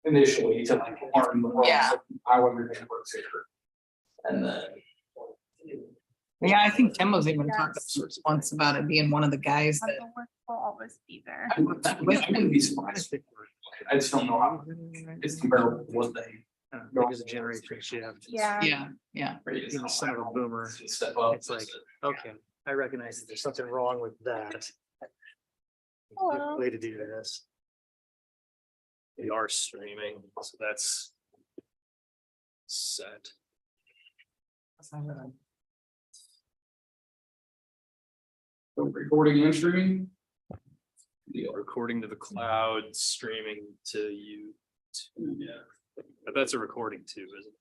initially to like learn the ropes Yeah. of how everything works here. And then. Yeah, I think Tim was even talking to us once about it being one of the guys that. Will always be there. I wouldn't be surprised. I just don't know how it's comparable to what they. Maybe the generation shift. Yeah. Yeah. Being the son of a boomer, Step up. it's like, okay, I recognize that there's something wrong with that. Hello. Way to do this. We are streaming, so that's set. So recording and streaming. Deal. Recording to the cloud, streaming to you. Yeah, but that's a recording too, isn't it?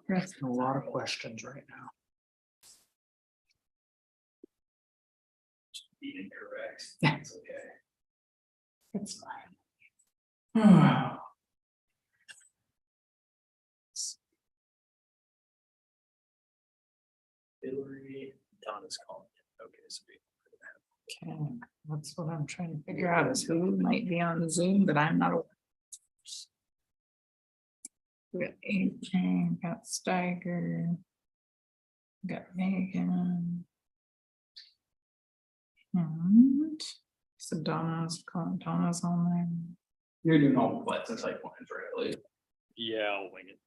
We're asking a lot of questions right now. Be incorrect. That's okay. It's fine. Hillary, Donna's calling. Okay, so Okay, that's what I'm trying to figure out is who might be on Zoom that I'm not aware of. We got AJ, got Steiger. Got Megan. And so Donna's on there. You're doing all the buttons and type lines, right? yeah, I'll wing it.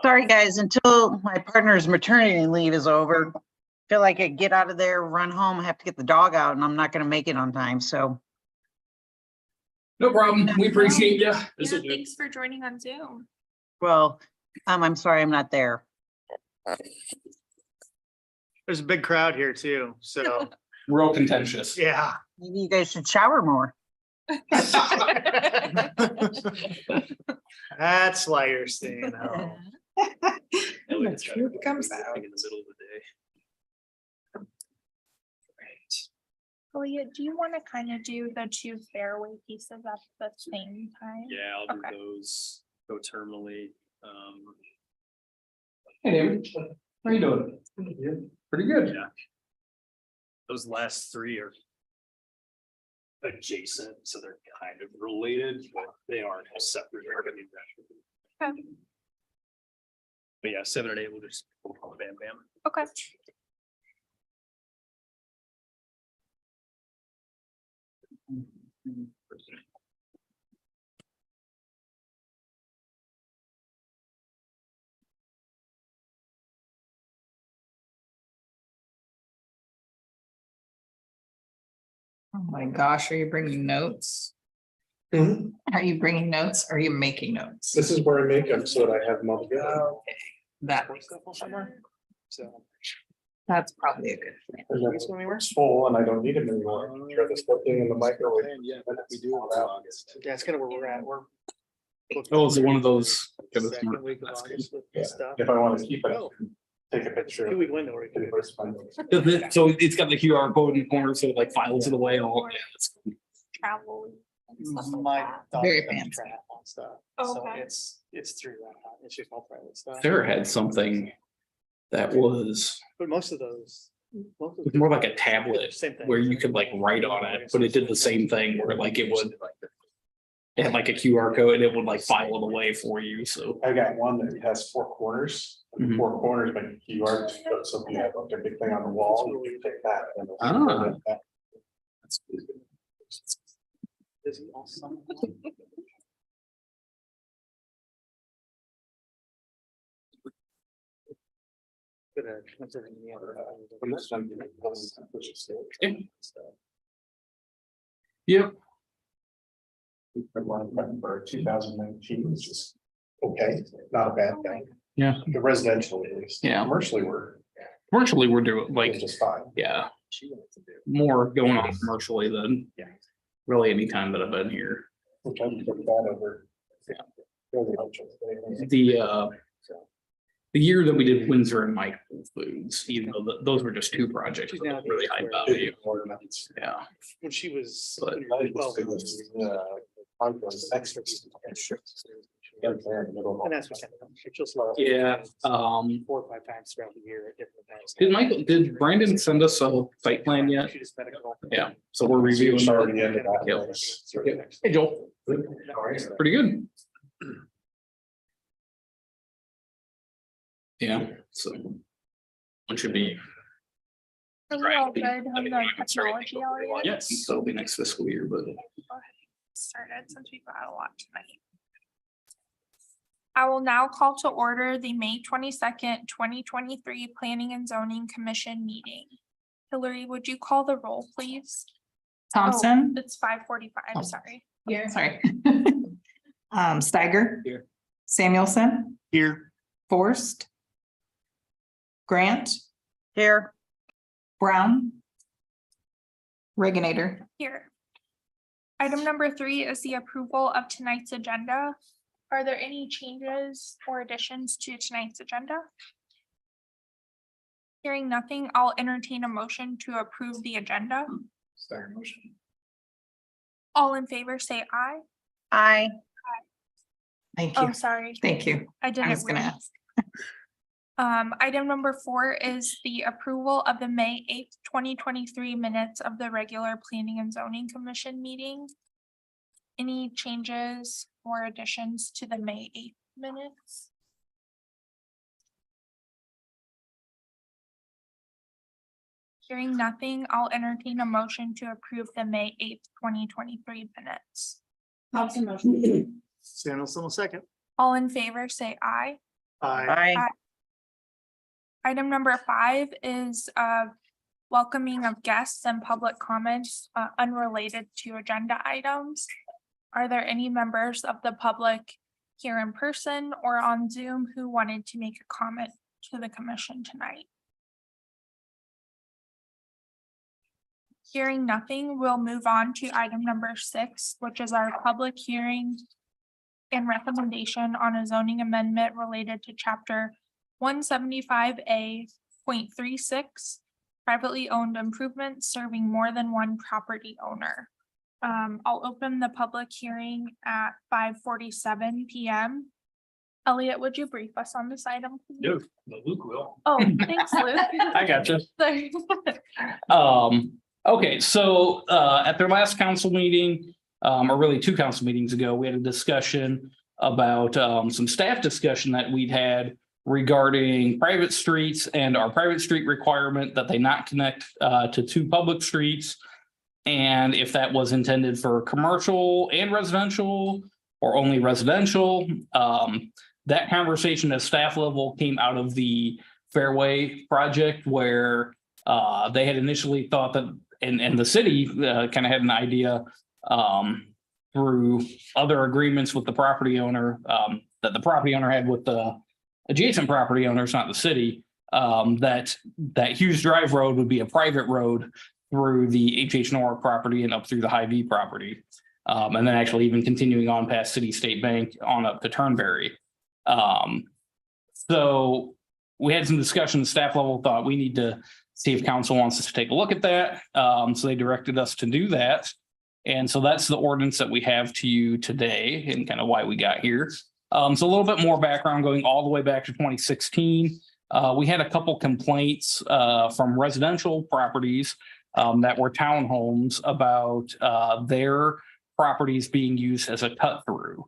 Sorry, guys, until my partner's maternity leave is over, feel like I get out of there, run home, have to get the dog out, and I'm not gonna make it on time, so. No problem. We appreciate you. This Yeah, will do. thanks for joining on Zoom. Well, I'm sorry I'm not there. There's a big crowd here too, so, Real contentious. yeah. Maybe you guys should shower more. That's why you're staying home. The truth comes out. In the middle of the day. Leah, do you want to kind of do the two fairway pieces at the same time? Yeah, I'll do Okay. those co-terminally. Hey, David. How you doing? Pretty good. Yeah. Those last three are adjacent, so they're kind of related, but they aren't separate. Okay. But yeah, 7 and 8 will just bam, bam. Okay. Oh my gosh, are you bringing notes? Mhm. Are you bringing notes? Or are you making notes? This is where I make them so that I have them all together. Okay, that, So. that's probably a good plan. And then it's full and I don't need them anymore. Throw this little thing in the microwave. Yeah, we do it in August. Yeah, it's kind of where we're at. We're. Oh, is it one of those? Second week of August with Yeah. stuff. If I want to keep it, Oh, take a picture. 2 week window. where we can- So it's got the QR code in the corner, so it like files it away all. Yeah, that's cool. Travel. and stuff like My that. daughter Very does fancy. triathlon stuff, so Okay. it's through that, it's just all private stuff. Sarah had something that was But most of those. more like a tablet Same thing. where you could like write on it, but it did the same thing where like it would. It had like a QR code and it would like file it away for you, so. I got one that has 4 corners. Mhm. 4 corners, but QR, so if you have like a big thing on the wall, you can take that. and it'll- Ah. Busy all summer. And this one, which is still- Yep. The one for 2019 is just okay, not a bad thing. Yeah. The residential at least. Yeah. Commercially, we're Commercially, we're doing like, just fine. yeah, more going on commercially than. Really any time that I've been here. Which I can put that over. Yeah. Residential. The year that we did Windsor and Mike Whole Foods, even though those were just 2 projects, She's with now really high value. Yeah. When she was. But- well, Extra. And that's what it's just low. Yeah, 4 or 5 times throughout the year at different times. did Brandon send us a site plan yet? She just medical. Yeah, so we're reviewing. Sorry, that. the end of that. Yep. Hey, Joel, pretty good. Yeah, so. One should be, Are we all good on the technology area? yes, that'll be next fiscal year, but. Started since we've got a lot tonight. I will now call to order the May 22nd, 2023 Planning and Zoning Commission meeting. Hillary, would you call the roll, please? Thompson, Oh, it's 5:45, Oh. sorry. sorry. Steiger. Here. Samuelson, Here. Forst. Grant, Here, Brown. Reginator. Here. Item number 3 is the approval of tonight's agenda. Are there any changes or additions to tonight's agenda? Hearing nothing, I'll entertain a motion to approve the agenda. Start motion. All in favor, say aye. aye. Thank Oh, you. sorry, Thank you. I I didn't was gonna read. ask. Item number 4 is the approval of the May 8th, 2023 minutes of the regular Planning and Zoning Commission meeting. Any changes or additions to the May 8th minutes? Hearing nothing, I'll entertain a motion to approve the May 8th, 2023 minutes. Samuelson will second. All in favor, say aye. Aye. Item number 5 is welcoming of guests and public comments unrelated to agenda items. Are there any members of the public here in person or on Zoom who wanted to make a comment to the commission tonight? Hearing nothing, we'll move on to item number 6, which is our public hearing and recommendation on a zoning amendment related to chapter 175A.36, privately owned improvements serving more than one property owner. I'll open the public hearing at 5:47 PM. Elliot, would you brief us on this item? please? No, but Luke will. Oh, thanks, Luke. I gotcha. Sorry. Okay, so at their last council meeting, or really 2 council meetings ago, we had a discussion about some staff discussion that we'd had regarding private streets and our private street requirement that they not connect to 2 public streets. And if that was intended for commercial and residential or only residential. That conversation at staff level came out of the Fairway project where they had initially thought that, and the city kind of had an idea through other agreements with the property owner that the property owner had with the adjacent property owners, not the city, that Hughes Drive Road would be a private road through the H.H. Norwood property and up through the Hy-Vee property. And then actually even continuing on past City State Bank on up to Turnberry. So we had some discussion, staff level thought we need to see if council wants us to take a look at that. So they directed us to do that. And so that's the ordinance that we have to you today and kind of why we got here. So a little bit more background going all the way back to 2016. We had a couple complaints from residential properties that were townhomes about their properties being used as a cut through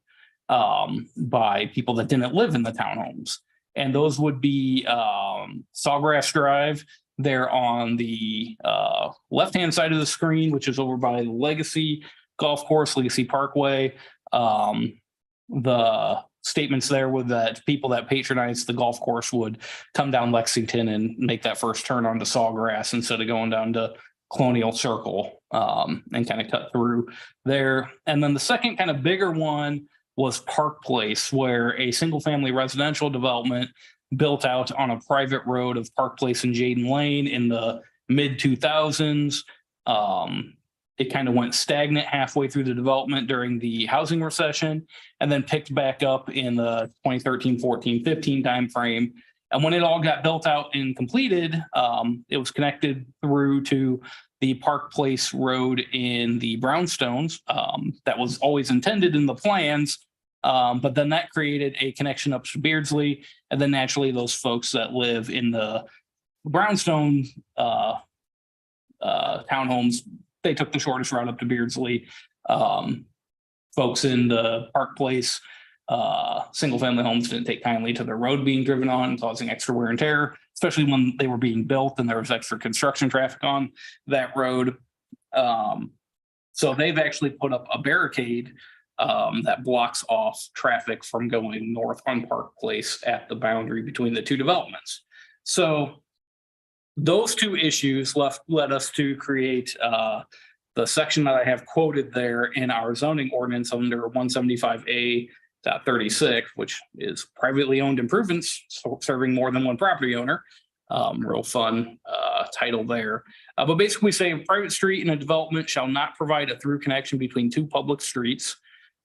by people that didn't live in the townhomes. And those would be Sawgrass Drive. They're on the left-hand side of the screen, which is over by the Legacy Golf Course, Legacy Parkway. The statements there were that people that patronize the golf course would come down Lexington and make that first turn onto Sawgrass instead of going down to Colonial Circle and kind of cut through there. And then the second kind of bigger one was Park Place, where a single family residential development built out on a private road of Park Place and Jaden Lane in the mid 2000s. It kind of went stagnant halfway through the development during the housing recession and then picked back up in the 2013, 14, 15 timeframe. And when it all got built out and completed, it was connected through to the Park Place Road in the Brownstones. That was always intended in the plans But then that created a connection up to Beardsley, and then naturally those folks that live in the brownstone townhomes, they took the shortest route up to Beardsley. Folks in the Park Place single family homes didn't take kindly to their road being driven on, causing extra wear and tear, especially when they were being built and there was extra construction traffic on that road. So they've actually put up a barricade that blocks off traffic from going north on Park Place at the boundary between the two developments. So those two issues led us to create the section that I have quoted there in our zoning ordinance under 175A.36, which is privately owned improvements serving more than one property owner. Real fun title there. But basically saying a private street in a development shall not provide a through connection between two public streets.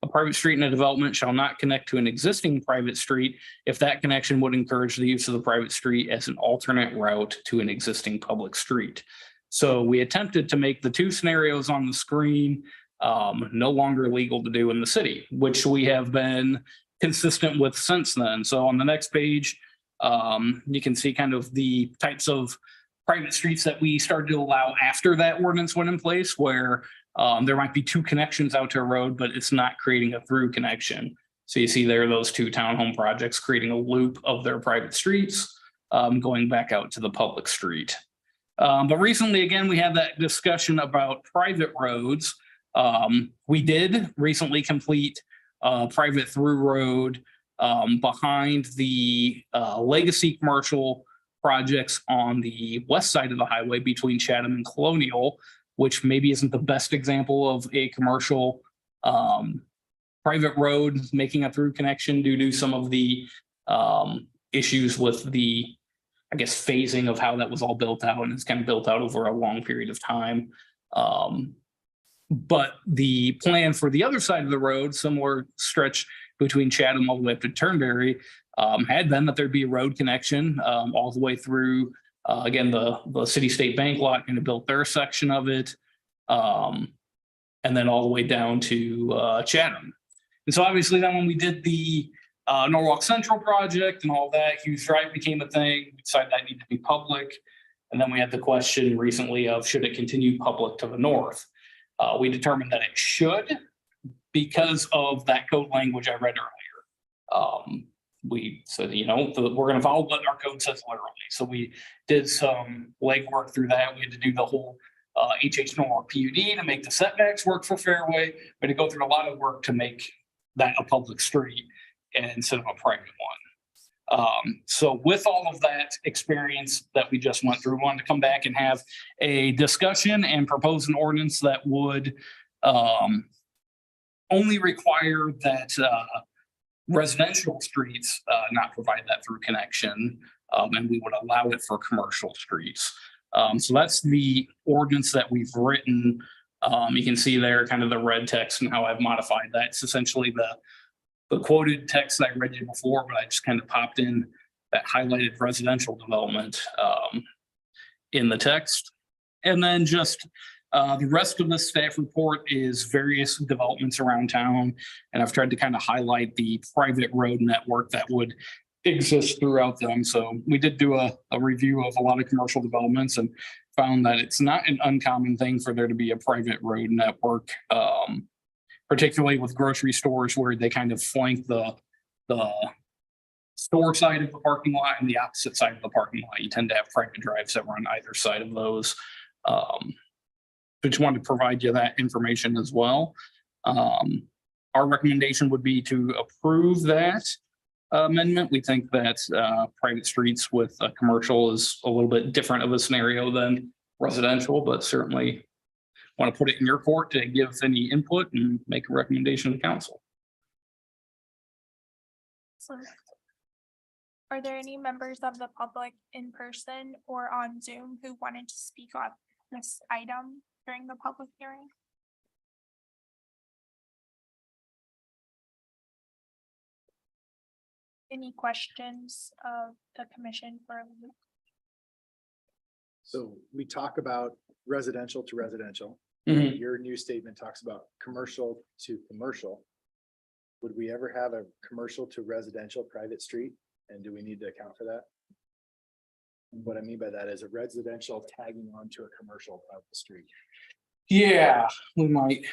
A private street in a development shall not connect to an existing private street if that connection would encourage the use of the private street as an alternate route to an existing public street. So we attempted to make the two scenarios on the screen no longer legal to do in the city, which we have been consistent with since then. So on the next page, you can see kind of the types of private streets that we started to allow after that ordinance went in place, where there might be two connections out to a road, but it's not creating a through connection. So you see there those two townhome projects creating a loop of their private streets going back out to the public street. But recently, again, we had that discussion about private roads. We did recently complete a private through road behind the legacy commercial projects on the west side of the highway between Chatham and Colonial, which maybe isn't the best example of a commercial private road making a through connection due to some of the issues with the, I guess, phasing of how that was all built out, and it's kind of built out over a long period of time. But the plan for the other side of the road, similar stretch between Chatham all the way up to Turnberry, had been that there'd be a road connection all the way through, again, the City State Bank lot, and built their section of it, and then all the way down to Chatham. And so obviously then when we did the Norwalk Central project and all that, Hughes Drive became a thing. We decided that needed to be public. And then we had the question recently of should it continue public to the north? We determined that it should because of that code language I read earlier. We said, you know, we're going to follow what our code says literally. So we did some legwork through that. We had to do the whole HH Norwalk PUD to make the setbacks work for Fairway. We had to go through a lot of work to make that a public street instead of a private one. So with all of that experience that we just went through, we wanted to come back and have a discussion and propose an ordinance that would only require that residential streets not provide that through connection, and we would allow it for commercial streets. So that's the ordinance that we've written. You can see there kind of the red text and how I've modified that. It's essentially the quoted text that I read you before, but I just kind of popped in that highlighted residential development in the text. And then just the rest of the staff report is various developments around town. And I've tried to kind of highlight the private road network that would exist throughout them. So we did do a review of a lot of commercial developments and found that it's not an uncommon thing for there to be a private road network, particularly with grocery stores where they kind of flank the store side of the parking lot and the opposite side of the parking lot. You tend to have private drives that run either side of those. Just wanted to provide you that information as well. Our recommendation would be to approve that amendment. We think that private streets with commercial is a little bit different of a scenario than residential, but certainly want to put it in your court to give any input and make a recommendation to council. Are there any members of the public in person or on Zoom who wanted to speak on this item during the public hearing? Any questions of the commission for Luke? So we talk about residential to residential. Mhm. Your new statement talks about commercial to commercial. would we ever have a commercial to residential private street? And do we need to account for that? What I mean by that is a residential tagging onto a commercial private street. Yeah, we might.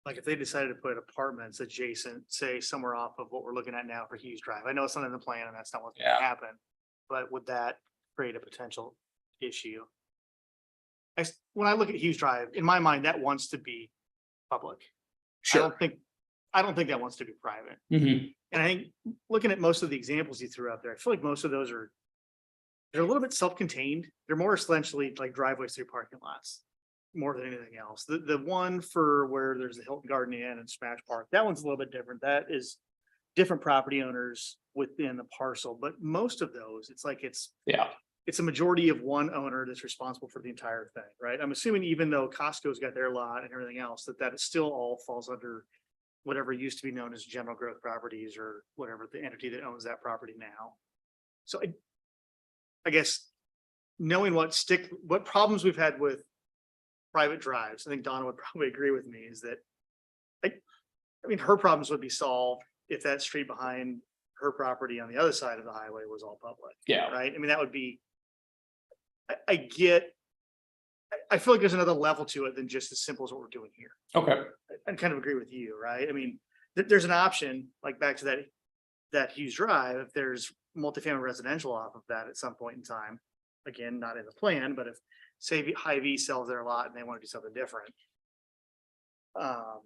Like if they decided to put apartments adjacent, say somewhere off of what we're looking at now for Hughes Drive, I know it's not in the plan and that's not what's Yeah. gonna happen. But would that create a potential issue? When I look at Hughes Drive, in my mind, that wants to be public. Sure. I don't think that wants to be private. Mhm. And I think looking at most of the examples you threw out there, I feel like most of those they're a little bit self-contained. They're more essentially like driveways through parking lots. More than anything else. The one for where there's the Hilton Garden Inn and Smash Park, that one's a little bit different. That is different property owners within the parcel, but most of those, it's like Yeah, it's a majority of one owner that's responsible for the entire thing, right? I'm assuming even though Costco's got their lot and everything else, that it still all falls under whatever used to be known as General Growth Properties or whatever the entity that owns that property now. So I guess knowing what problems we've had with private drives, I think Donna would probably agree with me, is that I mean, her problems would be solved if that street behind her property on the other side of the highway was all public. yeah, Right? I mean, that would be. I feel like there's another level to it than just as simple as what we're doing here. okay, I kind of agree with you, right? I mean, there's an option, like back to that Hughes Drive, if there's multifamily residential off of that at some point in time. Again, not in the plan, but if say Hy-Vee sells their lot and they want to do something different. I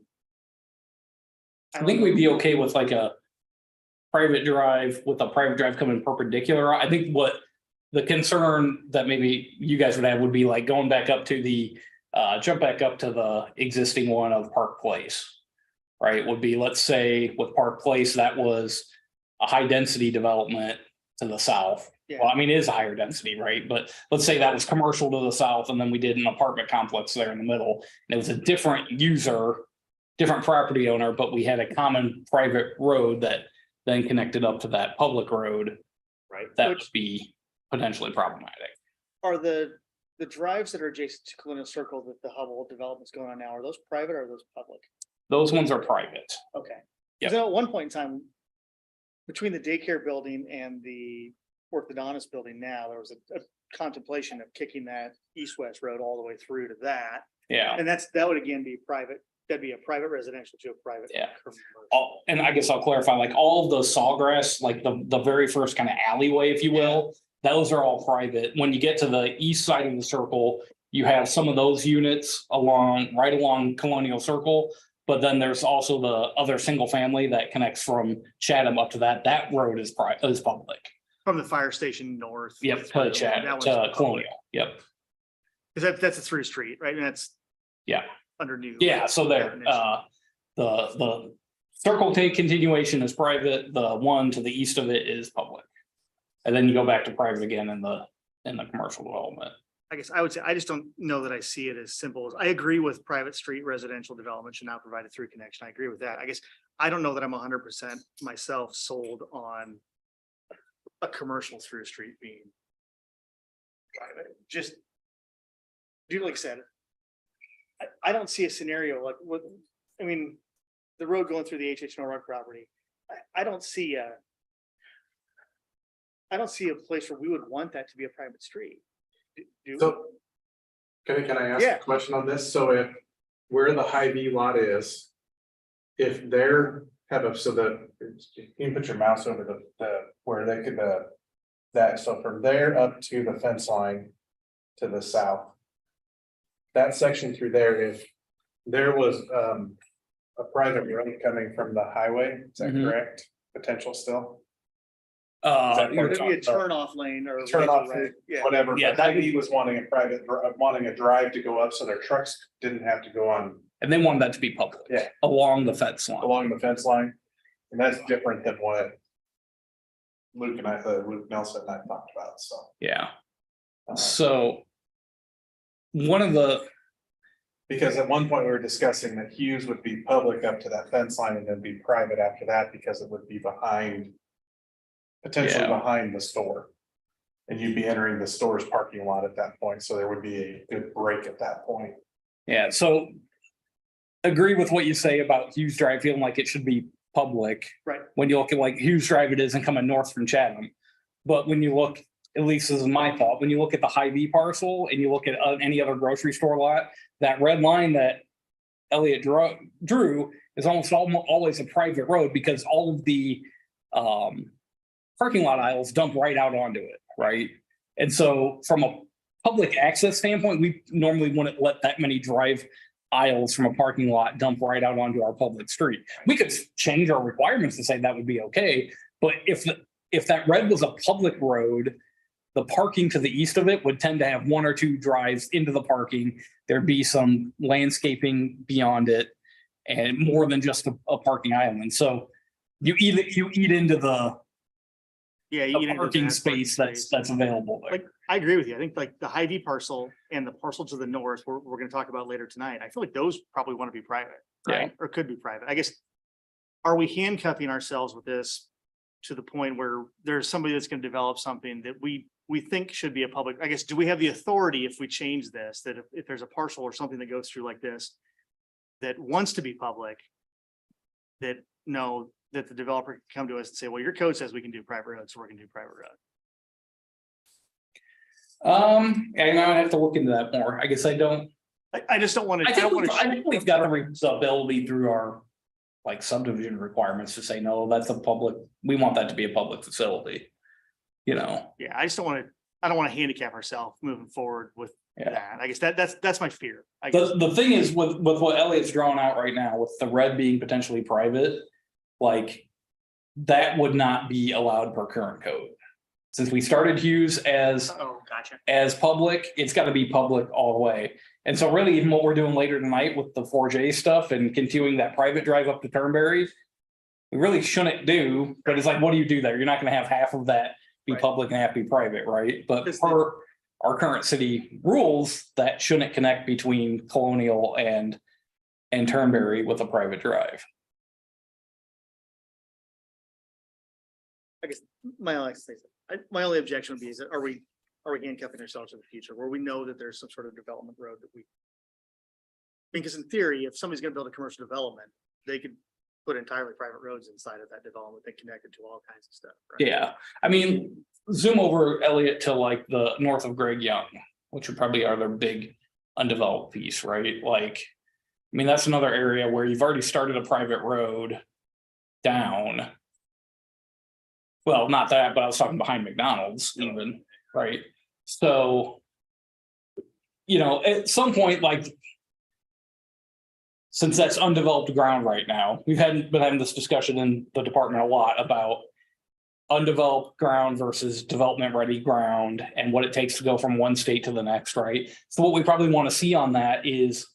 think we'd be okay with like a private drive with a private drive coming perpendicular. I think what the concern that maybe you guys would have would be like going back up to the jump back up to the existing one of Park Place. Right, would be, let's say with Park Place, that was a high density development to the south. Yeah. Well, I mean, it is a higher density, right? But let's say that was commercial to the south and then we did an apartment complex there in the middle. And it was a different user, different property owner, but we had a common private road that then connected up to that public road. Right. That would be potentially problematic. Are the drives that are adjacent to Colonial Circle that the Hubble development's going on now, are those private or are those public? Those ones are private. Okay. Yep. Because at one point in time, between the daycare building and the orthodontist building now, there was a contemplation of kicking that east-west road all the way through to that. Yeah. And that would again be private, that'd be a private residential to a private. Yeah. commercial. And I guess I'll clarify, like all of those sawgrass, like the very first kind of alleyway, if you will, those are all private. When you get to the east side of the circle, you have some of those units right along Colonial Circle. But then there's also the other single family that connects from Chatham up to that. That road is public. From the fire station north. Yep, through, to Chatham, that one's to public. Colonial. Yep. Because that's a through street, right? And that's. Yeah. Under new. Yeah, so there, definition. the circle take continuation is private, the one to the east of it is public. And then you go back to private again in the commercial development. I guess I would say, I just don't know that I see it as simple as, I agree with private street residential development should not provide a through connection. I agree with that. I guess I don't know that I'm 100% myself sold on a commercial through street being private. Just, dude, like I said, I don't see a scenario like what, I mean, the road going through the H.H. Norwood property. I don't see a place where we would want that to be a private street. Do- So, can I ask Yeah. a question on this? So if where the Hy-Vee lot is, if they're so that you can put your mouse over the where they could so from there up to the fence line to the south. That section through there, if there was a private road coming from the highway, is that Mhm. correct? Potential still? You're There'd be a talking- turn off lane or. Turn off, right, yeah. whatever, Yeah, but that'd Hy-Vee was wanting wanting a drive to go up so their trucks didn't have to go on And they wanted that to be public. Yeah. Along the fence line. along the fence line. And that's different than what Luke Nelson and I talked about, so. Yeah, uh, so. One of the, Because at one point we were discussing that Hughes would be public up to that fence line and then be private after that because it would be potentially Yeah. behind the store. And you'd be entering the store's parking lot at that point, so there would be a good break at that point. yeah, so. agree with what you say about Hughes Drive feeling like it should be public. Right. When you look at like Hughes Drive, it isn't coming north from Chatham. But when you look, at least this is my thought, when you look at the Hy-Vee parcel and you look at any other grocery store lot, that red line that Elliot drew is almost always a private road because all of the parking lot aisles dump right out onto it, right? And so from a public access standpoint, we normally wouldn't let that many drive aisles from a parking lot dump right out onto our public street. We could change our requirements to say that would be okay, but if that red was a public road, the parking to the east of it would tend to have one or two drives into the parking. There'd be some landscaping beyond it and more than just a parking island. So you eat into the Yeah. you get into parking that space that's available there. Like, I agree with you. I think like the Hy-Vee parcel and the parcel to the north, we're gonna talk about later tonight. I feel like those probably want to be private, right? Or could be private. I guess, are we handcuffing ourselves with this to the point where there's somebody that's gonna develop something that we think should be a public, I guess, do we have the authority if we change this, that if there's a parcel or something that goes through like this that wants to be public, that that the developer can come to us and say, well, your code says we can do private roads, so we're gonna do private road. And I would have to look into that more. I guess I don't. I just don't want to. I think we've got the ability through our like subdivision requirements to say, no, that's a public, we want that to be a public facility. You know, Yeah, I just don't want to, I don't want to handicap ourselves moving forward with Yeah. that. I guess that's my fear. I guess. the thing is with what Elliot's drawing out right now, with the red being potentially private, like that would not be allowed per current code. Since we started Hughes as Oh, gotcha. public, it's got to be public all the way. And so really even what we're doing later tonight with the 4J stuff and continuing that private drive up to Turnberry, we really shouldn't do, but it's like, what do you do there? You're not going to have half of that be Right. public and half be private, right? But Because per our current city rules, that shouldn't connect between Colonial and Turnberry with a private drive. I guess my only objection would be is that are we handcuffing ourselves to the future where we know that there's some sort of development road that we. Because in theory, if somebody's gonna build a commercial development, they could put entirely private roads inside of that development that connected to all kinds of stuff. Right? Yeah, I mean, zoom over Elliott to like the north of Greg Young, which would probably are their big undeveloped piece, right? Like, I mean, that's another area where you've already started a private road down. Well, not that, but I was talking behind McDonald's even, right? So, you know, at some point, like, since that's undeveloped ground right now, we've been having this discussion in the department a lot about undeveloped ground versus development ready ground and what it takes to go from one state to the next, right? So what we probably want to see on that is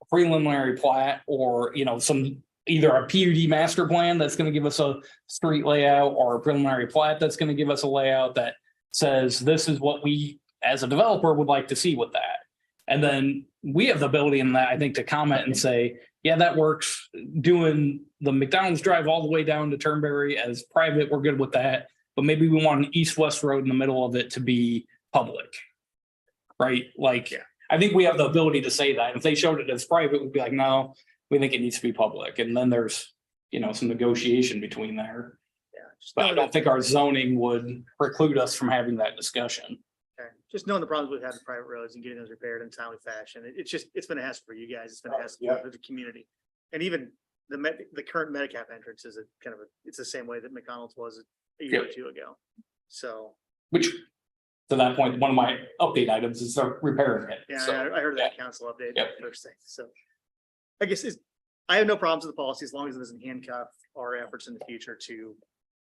a preliminary plat or, you know, some either a PUD master plan that's going to give us a street layout or a preliminary plat that's going to give us a layout that says this is what we as a developer would like to see with that. And then we have the ability in that, I think, to comment and say, yeah, that works. Doing the McDonald's drive all the way down to Turnberry as private, we're good with that. But maybe we want an east-west road in the middle of it to be public. Right? Like, Yeah. I think we have the ability to say that. If they showed it as private, we'd be like, no, we think it needs to be public. And then there's, you know, some negotiation between there. Yeah. Just But I knowing don't think our zoning would preclude us from having that discussion. Okay. Just knowing the problems we've had with private roads and getting those repaired in a timely fashion. It's been a hassle for you guys. It's been a hassle for the community. And even the current Medicap entrance is it's the same way that McDonald's was a year or two ago. So, Which, to that point, one of my update items is repairing it. yeah, So, I heard that council update Yep. first thing. So I guess I have no problems with the policy as long as it doesn't handcuff our efforts in the future to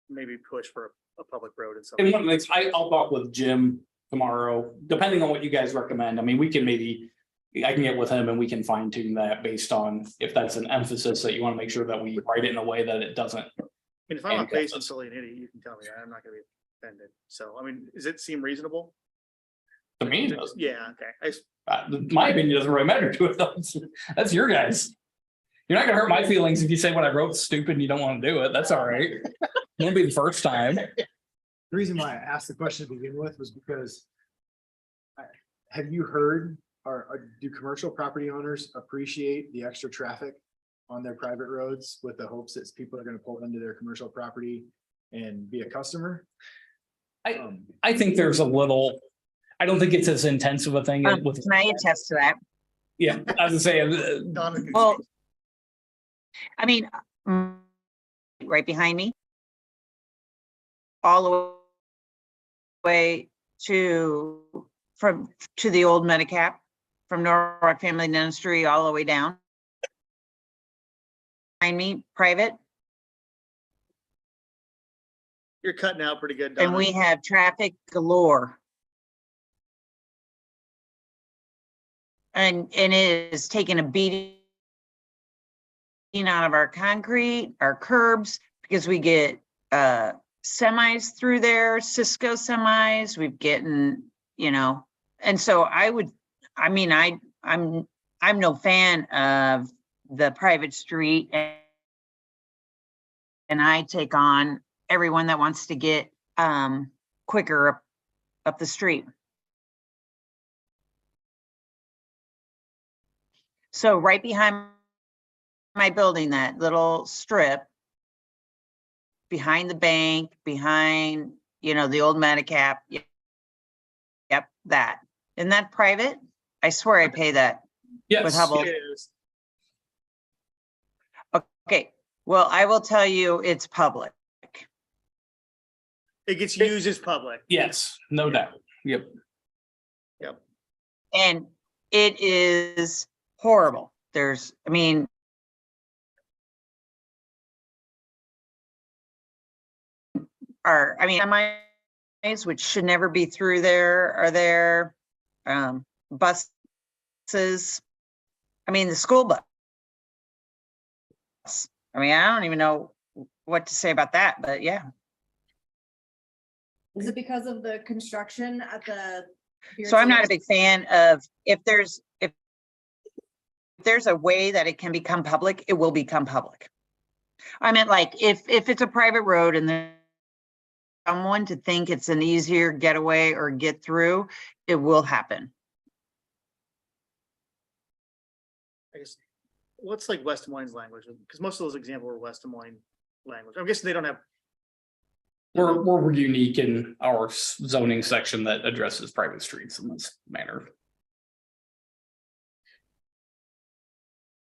maybe push for a public road and so. And one of the things, I'll talk with Jim tomorrow, depending on what you guys recommend. I mean, I can get with him and we can fine tune that based on if that's an emphasis that you want to make sure that we write it in a way that it doesn't. I mean, if I'm on handcuff base and us. silly and idiot, you can tell me. I'm not gonna be offended. So, I mean, does it seem reasonable? To me, it doesn't. Yeah, okay. My opinion doesn't really matter to it. That's your guys. You're not gonna hurt my feelings if you say what I wrote is stupid and you don't want to do it. That's all right. Won't be the first time. The reason why I asked the question to begin with was because have you heard do commercial property owners appreciate the extra traffic on their private roads with the hopes that people are gonna pull into their commercial property and be a customer? I think there's a little, I don't think it's as intense of a thing with, Can I attest to that? yeah, I was gonna say, Donna can Well, speak. I mean, right behind me. All the way to the old Medicap, from Norwalk Family Dentistry all the way down. Behind me, private, You're cutting out pretty good, and Donna. we have traffic galore. And it is taking a beating out of our concrete, our curbs, because we get semis through there, Cisco semis, we've getting, and so I'm no fan of the private street, and I take on everyone that wants to get quicker up the street. So right behind my building, that little strip behind the bank, behind, the old Medicap. Yep, that. Isn't that private? I swear I pay that with yes, Hubble. It is. Okay, well, I will tell you, it's public. It gets used as public. yes, no doubt. Yep. And it is horrible. Semis, which should never be through there, are there, buses. The school bus. I don't even know what to say about that, but yeah. Is it because of the construction at the? So I'm not a big fan of, if there's a way that it can become public, it will become public. I meant, like, if it's a private road and there's someone to think it's an easier getaway or get through, it will happen. I guess, what's like West Des Moines language? Because most of those examples were West Des Moines language. I'm guessing they don't have. We're unique in our zoning section that addresses private streets in this manner.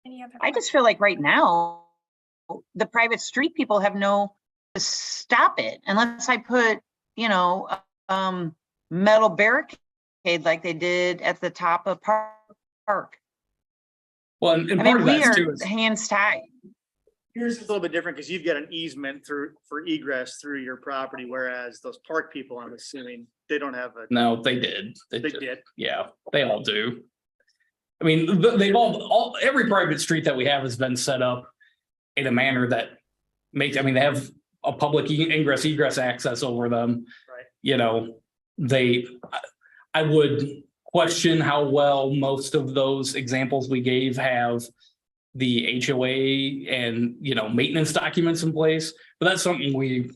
Any other? I just feel like right now, the private street people have no to stop it unless I put, metal barricade like they did at the top of Park. Well, and part of We that are too is, hands tied. Yours is a little bit different because you've got an easement for egress through your property, whereas those park people, I'm assuming, they don't have a, no, they did. they just- did. Yeah, they all do. They've every private street that we have has been set up in a manner that makes, they have a public ingress egress access over them. Right. I would question how well most of those examples we gave have the HOA and, maintenance documents in place, but that's something we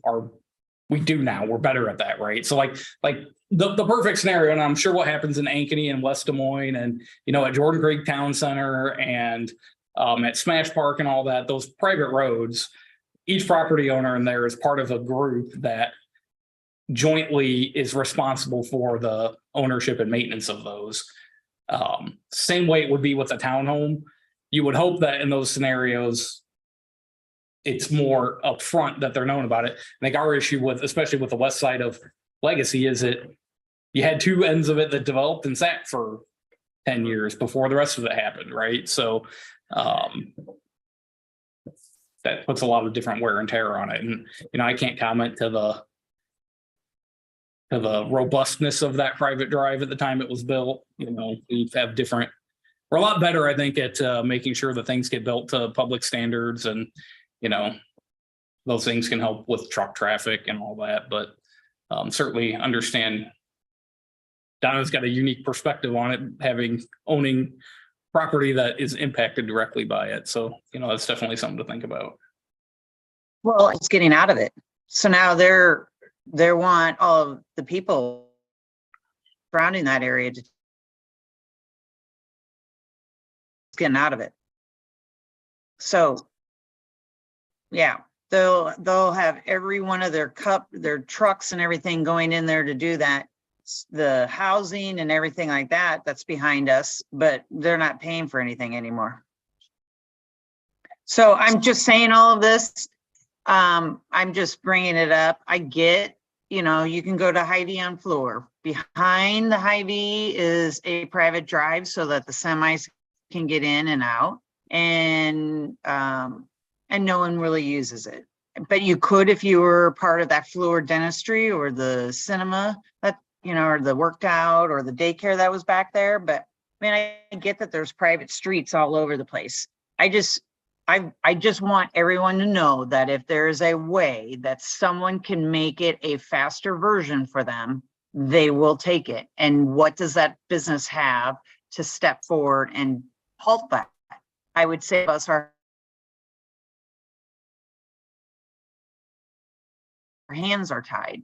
do now. We're better at that, right? So like the perfect scenario, and I'm sure what happens in Ankeny and West Des Moines and, at Jordan Creek Town Center and at Smash Park and all that, those private roads, each property owner in there is part of a group that jointly is responsible for the ownership and maintenance of those. Same way it would be with a townhome. You would hope that in those scenarios, it's more upfront that they're known about it. I think our issue with, especially with the west side of Legacy, is that you had two ends of it that developed and sat for 10 years before the rest of it happened, right? So that puts a lot of different wear and tear on it. And, I can't comment to the robustness of that private drive at the time it was built. We have different, we're a lot better, I think, at making sure that things get built to public standards and, those things can help with truck traffic and all that, but certainly understand Donna's got a unique perspective on it, owning property that is impacted directly by it. So, that's definitely something to think about. Well, it's getting out of it. So now they want all of the people surrounding that area to getting out of it. So. Yeah, they'll have every one of their trucks and everything going in there to do that. The housing and everything like that, that's behind us, but they're not paying for anything anymore. So I'm just saying all of this. I'm just bringing it up. I get, you know, you can go to Hy-Vee on Floor. Behind the Hy-Vee is a private drive so that the semis can get in and out. And no one really uses it. But you could if you were part of that Floor dentistry or the cinema, that, you know, or the workout or the daycare that was back there. But I mean, I get that there's private streets all over the place. I just want everyone to know that if there is a way that someone can make it a faster version for them, they will take it. And what does that business have to step forward and halt that? I would say us our hands are tied.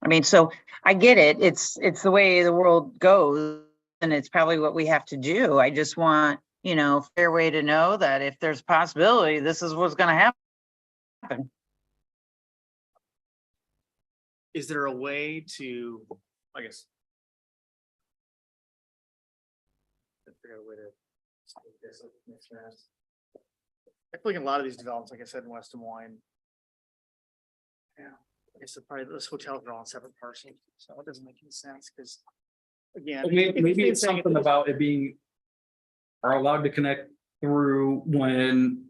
I mean, so I get it. It's the way the world goes, and it's probably what we have to do. I just want, you know, fair way to know that if there's possibility, this is what's going to happen. Is there a way to, I guess. I figure out a way to. I feel like in a lot of these developments, like I said, in West Des Moines. Yeah, I guess probably those hotels are all on separate parcels, so it doesn't make any sense, because. Again. Maybe it's something about it being are allowed to connect through when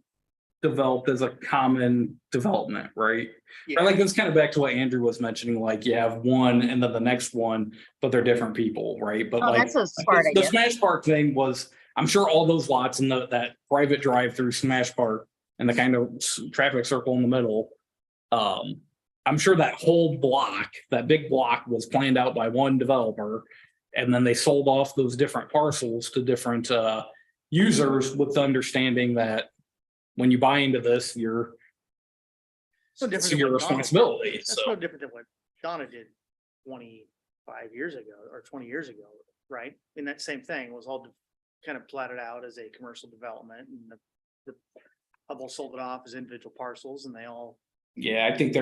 developed as a common development, right? Yeah. Or like, it's kind of back to what Andrew was mentioning, like you have one and then the next one, but they're different people, right? But Oh, like that's a smart the idea. Smash Park thing was, I'm sure all those lots in that private drive through Smash Park and the kind of traffic circle in the middle. I'm sure that whole block, that big block was planned out by one developer. And then they sold off those different parcels to different users with the understanding that when you buy into this, you're So different it's than your what Donna did. responsibility. That's So no different than what Donna did 25 years ago or 20 years ago, right? And that same thing was all kind of platted out as a commercial development, and the Hubble sold it off as individual parcels, and they all. yeah, I think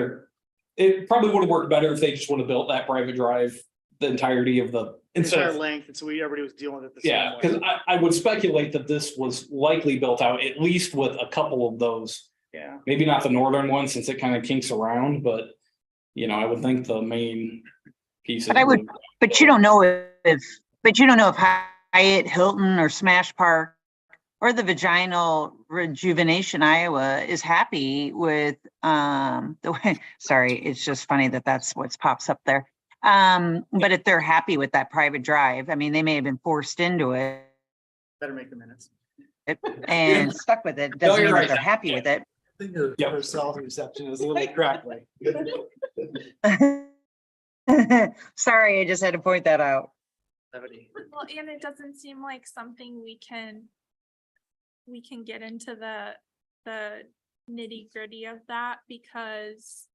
it probably would have worked better if they just would have built that private drive the entirety of the instead Entire of, length, and so everybody was dealing with it the same yeah, way. because I would speculate that this was likely built out at least with a couple of those. Yeah. Maybe not the northern one since it kind of kinks around, but you know, I would think the main pieces. But but you don't know if Hyatt, Hilton, or Smash Park or the Vaginal Rejuvenation Iowa is happy with the way. Sorry, it's just funny that's what pops up there. But if they're happy with that private drive, I mean, they may have been forced into it Better make the minutes. and stuck with it. Doesn't you're mean right. that they're happy with it. I think her Yep. cell reception is a little crackly. Sorry, I just had to point that out. Well, and it doesn't seem like something we can get into the nitty gritty of that, because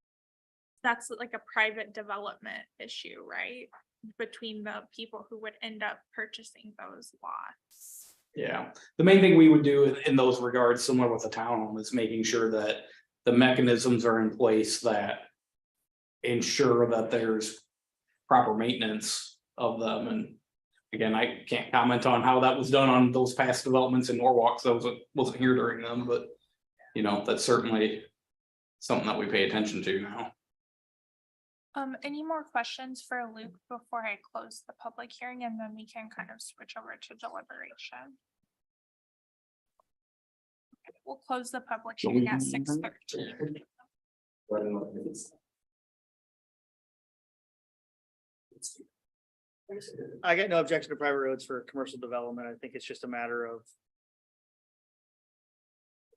that's like a private development issue, right? Between the people who would end up purchasing those lots. Yeah, the main thing we would do in those regards, similar with the townhome, is making sure that the mechanisms are in place that ensure that there's proper maintenance of them. And again, I can't comment on how that was done on those past developments in Norwalk, so I wasn't here during them, but you know, that's certainly something that we pay attention to now. Any more questions for Luke before I close the public hearing, and then we can kind of switch over to deliberation? We'll close the public So hearing we at can- 6:13. I got no objection to private roads for commercial development. I think it's just a matter of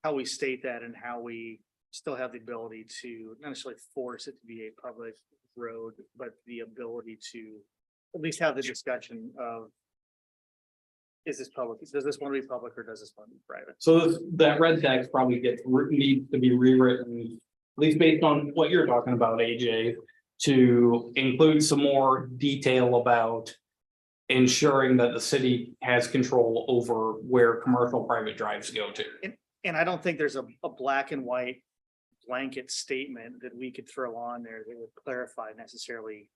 how we state that and how we still have the ability to not necessarily force it to be a public road, but the ability to at least have the discussion of, is this public? Does this want to be public or does this want to be private? So that red text probably needs to be rewritten, at least based on what you're talking about, AJ, to include some more detail about ensuring that the city has control over where commercial private drives go to. And I don't think there's a black and white blanket statement that we could throw on there that would clarify necessarily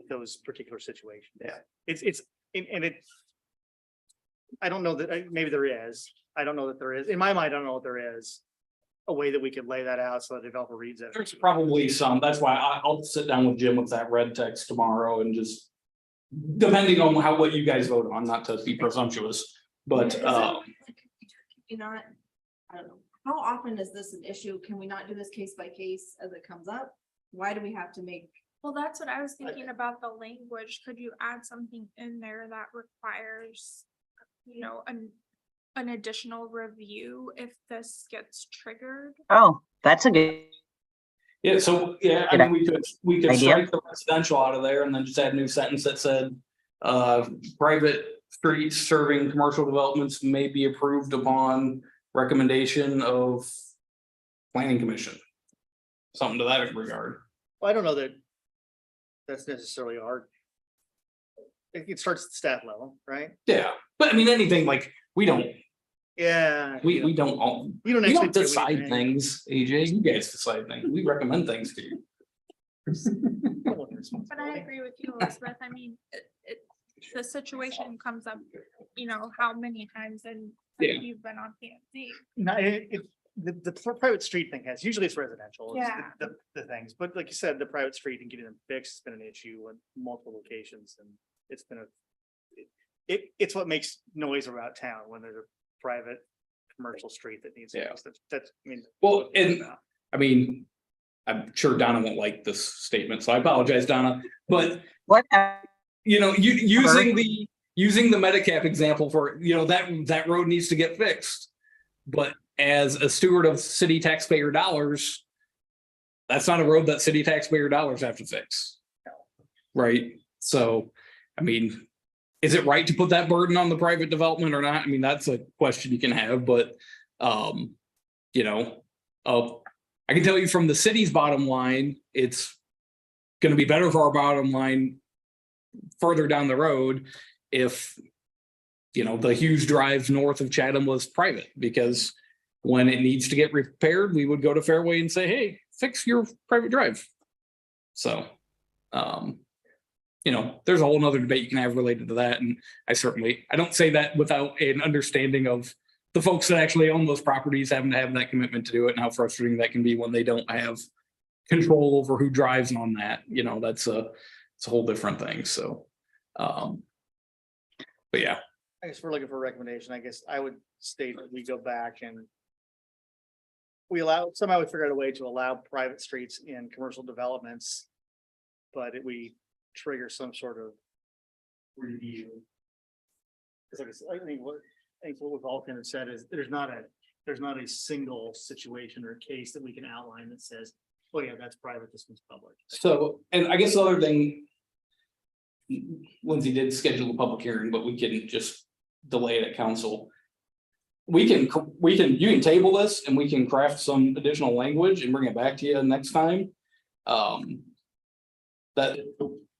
those particular situations. Yeah. It's, and it. I don't know that, maybe there is, I don't know that there is, in my mind, I don't know if there is a way that we could lay that out so the developer reads it. There's probably some, that's why I'll sit down with Jim with that red text tomorrow and just. Depending on what you guys vote on, not to be presumptuous, but You know, I don't know, how often is this an issue? Can we not do this case by case as it comes up? Why do we have to make? Well, that's what I was thinking about the language. Could you add something in there that requires, you know, an additional review if this gets triggered? Oh, that's a good, yeah, so, yeah, I mean, we could Idea. strike the residential out of there and then just add a new sentence that said. Private streets serving commercial developments may be approved upon recommendation of planning commission. Something to that regard. Well, I don't know that that's necessarily our. It starts at the staff level, right? Yeah, but I mean, anything like, we don't Yeah. we don't all, We don't we actually don't do decide anything. things, AJ, you guys decide things, we recommend things to you. But I agree with you, Elizabeth. I mean, the situation comes up, you know, how many times and Yeah. you've been on PNC. No, the private street thing has, usually it's residential. It's Yeah. The things, but like you said, the private street and getting them fixed has been an issue in multiple locations and it's been it's what makes noise around town when there's a private commercial street that needs. Yeah. fixed. That's, I mean. Well, and I mean, I'm sure Donna won't like this statement, so I apologize, Donna, but what, you know, using the Medicap example for, you know, that road needs to get fixed. But as a steward of city taxpayer dollars, that's not a road that city taxpayer dollars have to fix. Right? So, I mean, is it right to put that burden on the private development or not? I mean, that's a question you can have, but you know, I can tell you from the city's bottom line, it's gonna be better for our bottom line further down the road if, you know, the Hughes Drive north of Chatham was private, because when it needs to get repaired, we would go to Fairway and say, hey, fix your private drive. So, you know, there's a whole nother debate you can have related to that. And I don't say that without an understanding of the folks that actually own those properties having to have that commitment to do it and how frustrating that can be when they don't have control over who drives on that. You know, it's a whole different thing. So, but yeah. I guess we're looking for a recommendation. I guess I would state that we go back and somehow we figure out a way to allow private streets in commercial developments, but we trigger some sort of review. Because I think what we've all kind of said is there's not a single situation or case that we can outline that says, oh yeah, that's private, this one's public. So, and I guess the other thing, Lindsay did schedule a public hearing, but we can just delay it at council. You can table this and we can craft some additional language and bring it back to you next time.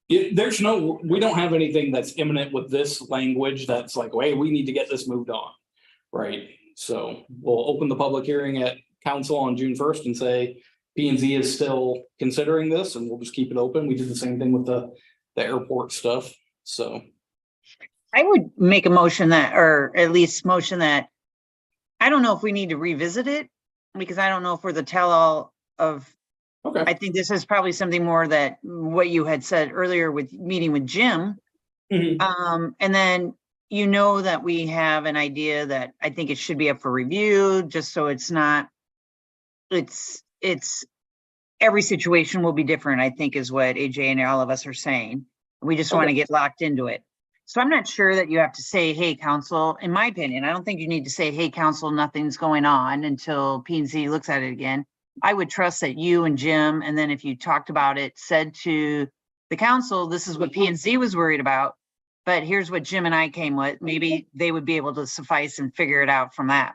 We don't have anything that's imminent with this language that's like, hey, we need to get this moved on. Right? So we'll open the public hearing at council on June 1st and say P and Z is still considering this, and we'll just keep it open. We did the same thing with the airport stuff. So I would make a motion that, or at least motion that, I don't know if we need to revisit it, because I don't know if we're the tell-all of, okay. I think this is probably something more that what you had said earlier with meeting with Jim. Mhm. And then, you know, that we have an idea that I think it should be up for review, just so it's not, it's, every situation will be different, I think is what AJ and all of us are saying. We just want to Okay. get locked into it. So I'm not sure that you have to say, hey, council, in my opinion, I don't think you need to say, hey, council, nothing's going on until P and Z looks at it again. I would trust that you and Jim, and then if you talked about it, said to the council, this is what P and Z was worried about, but here's what Jim and I came with. Maybe they would be able to suffice and figure it out from that.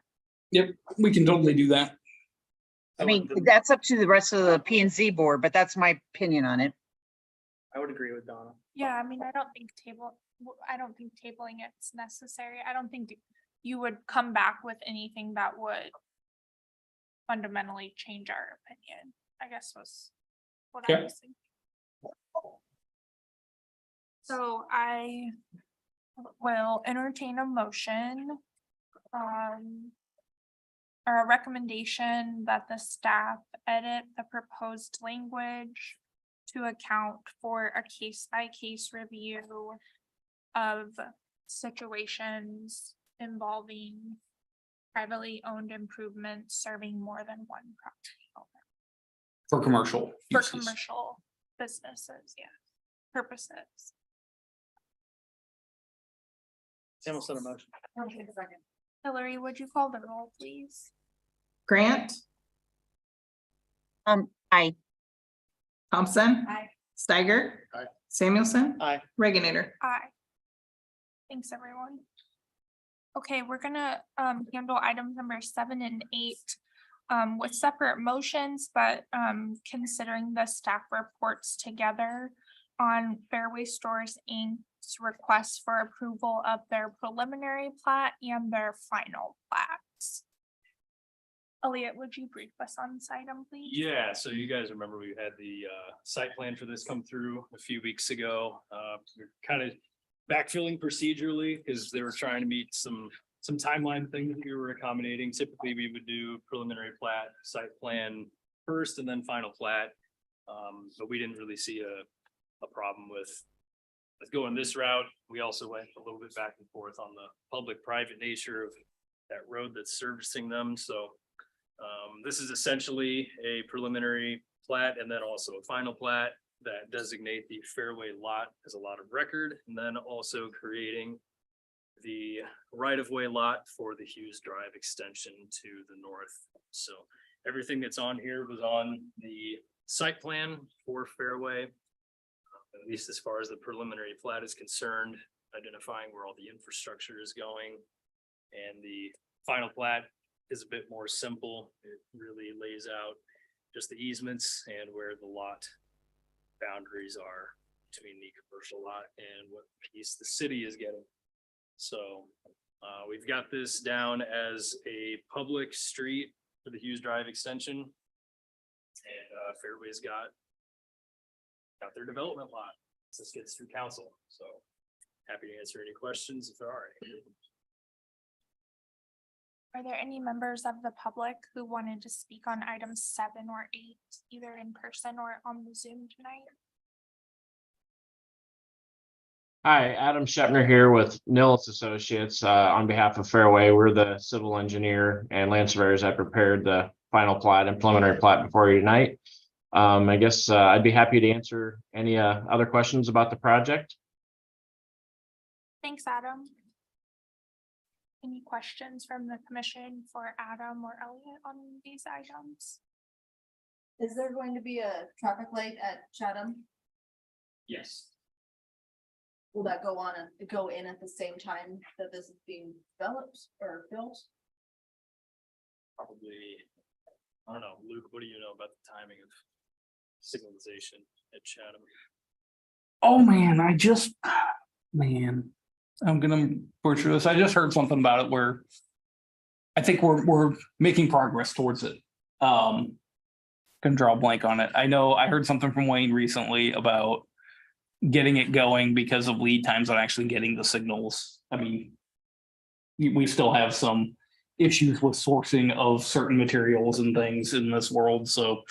Yep, we can totally do that. I mean, that's up to the rest of the P and Z board, but that's my opinion on it. I would agree with Donna. Yeah, I mean, I don't think I don't think tabling it's necessary. I don't think you would come back with anything that would fundamentally change our opinion, I guess was what I Okay. was thinking. So I will entertain a motion. Or a recommendation that the staff edit the proposed language to account for a case-by-case review of situations involving privately owned improvements serving more than one property owner. For commercial For uses. commercial businesses, yeah, purposes. Samuelson, a motion. Hillary, would you call the roll, please? Grant, Aye. Thompson. Aye. Steiger. Aye. Samuelson. Aye. Reginator. Aye. Thanks, everyone. Okay, we're gonna handle items number 7 and 8 with separate motions, but considering the staff reports together on Fairway Stores Inc.'s request for approval of their preliminary plat and their final plats. Elliot, would you brief us on this item, please? Yeah, so you guys remember we had the site plan for this come through a few weeks ago. We're kind of backfilling procedurally because they were trying to meet some timeline things that we were accommodating. Typically, we would do preliminary plat, site plan first and then final plat. But we didn't really see a problem with going this route. We also went a little bit back and forth on the public-private nature of that road that's servicing them, so. This is essentially a preliminary plat and then also a final plat that designate the Fairway lot as a lot of record, and then also creating the right-of-way lot for the Hughes Drive extension to the north. So everything that's on here was on the site plan for Fairway, at least as far as the preliminary plat is concerned, identifying where all the infrastructure is going. And the final plat is a bit more simple. It really lays out just the easements and where the lot boundaries are between the commercial lot and what piece the city is getting. So we've got this down as a public street for the Hughes Drive extension. And Fairway's got their development lot. This gets through council, so happy to answer any questions if there are any. Are there any members of the public who wanted to speak on items 7 or 8, either in person or on the Zoom tonight? Hi, Adam Shepner here with Nils Associates on behalf of Fairway. We're the civil engineer and land surveyors that prepared the final plat and preliminary plat before you tonight. I guess I'd be happy to answer any other questions about the project. Thanks, Adam. Any questions from the commission for Adam or Elliot on these items? Is there going to be a traffic light at Chatham? Yes. Will that go in at the same time that this is being developed or built? Probably, I don't know, Luke, what do you know about the timing of signalization at Chatham? Oh, man, I'm gonna butcher this. I just heard something about it where I think we're making progress towards it. Can draw a blank on it. I know I heard something from Wayne recently about getting it going because of lead times on actually getting the signals. I mean, we still have some issues with sourcing of certain materials and things in this world, so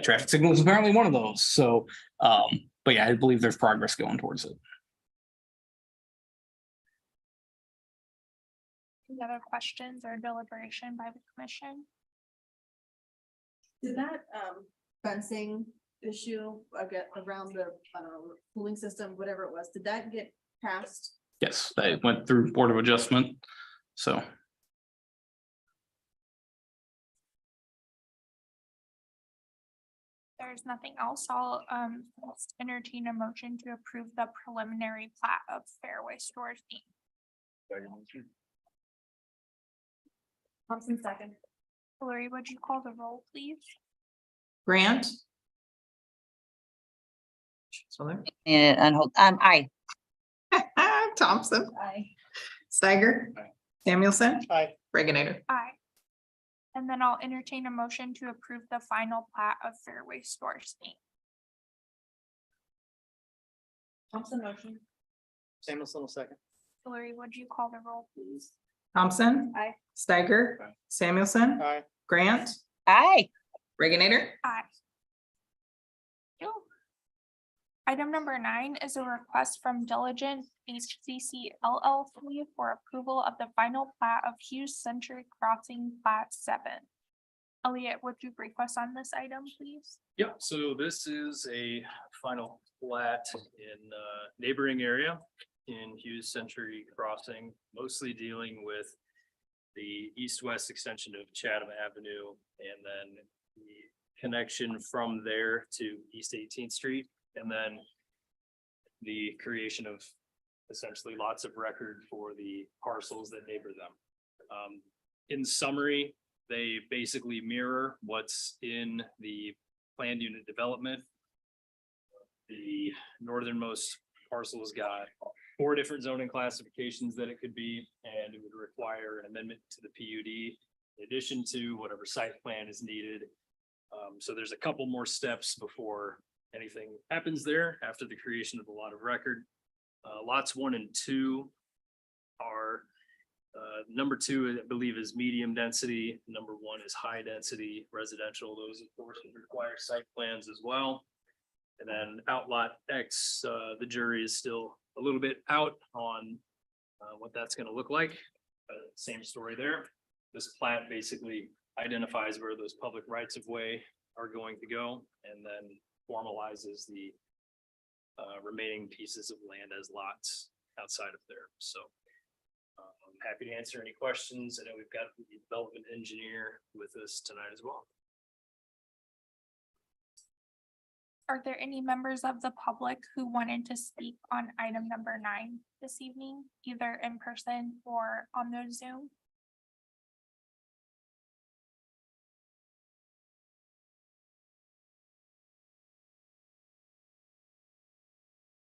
traffic signal is apparently one of those. So, but yeah, I believe there's progress going towards it. Any other questions or deliberation by the commission? Did that fencing issue around the cooling system, whatever it was, did that get passed? Yes, they went through Board of Adjustment, so. There's nothing else. I'll entertain a motion to approve the preliminary plat of Fairway Stores Inc. Thompson second. Hillary, would you call the roll, please? Grant. Aye. Thompson, Aye. Steiger, Aye. Samuelson, Aye. Reginator. Aye. And then I'll entertain a motion to approve the final plat of Fairway Stores Inc. Thompson motion. Samuelson will second. Hillary, would you call the roll, please? Thompson. Aye. Steiger, Aye. Samuelson, Aye. Grant, Aye. Reginator. Aye. Thank you. Item number 9 is a request from Diligent HCC LLC for approval of the final plat of Hughes Century Crossing Plat 7. Elliot, would you brief us on this item, please? Yep, so this is a final plat in neighboring area in Hughes Century Crossing, mostly dealing with the east-west extension of Chatham Avenue and then the connection from there to East 18th Street, and then the creation of essentially lots of record for the parcels that neighbor them. In summary, they basically mirror what's in the planned unit development. The northernmost parcel has got 4 different zoning classifications that it could be, and it would require an amendment to the PUD in addition to whatever site plan is needed. So there's a couple more steps before anything happens there after the creation of the lot of record. Lots 1 and 2 are number 2, I believe, is medium density. Number 1 is high density residential. Those, of course, would require site plans as well. And then outlot X, the jury is still a little bit out on what that's going to look like. Same story there. This plat basically identifies where those public rights of way are going to go, and then formalizes the remaining pieces of land as lots outside of there. So I'm happy to answer any questions. I know we've got the development engineer with us tonight as well. Are there any members of the public who wanted to speak on item number 9 this evening, either in person or on the Zoom?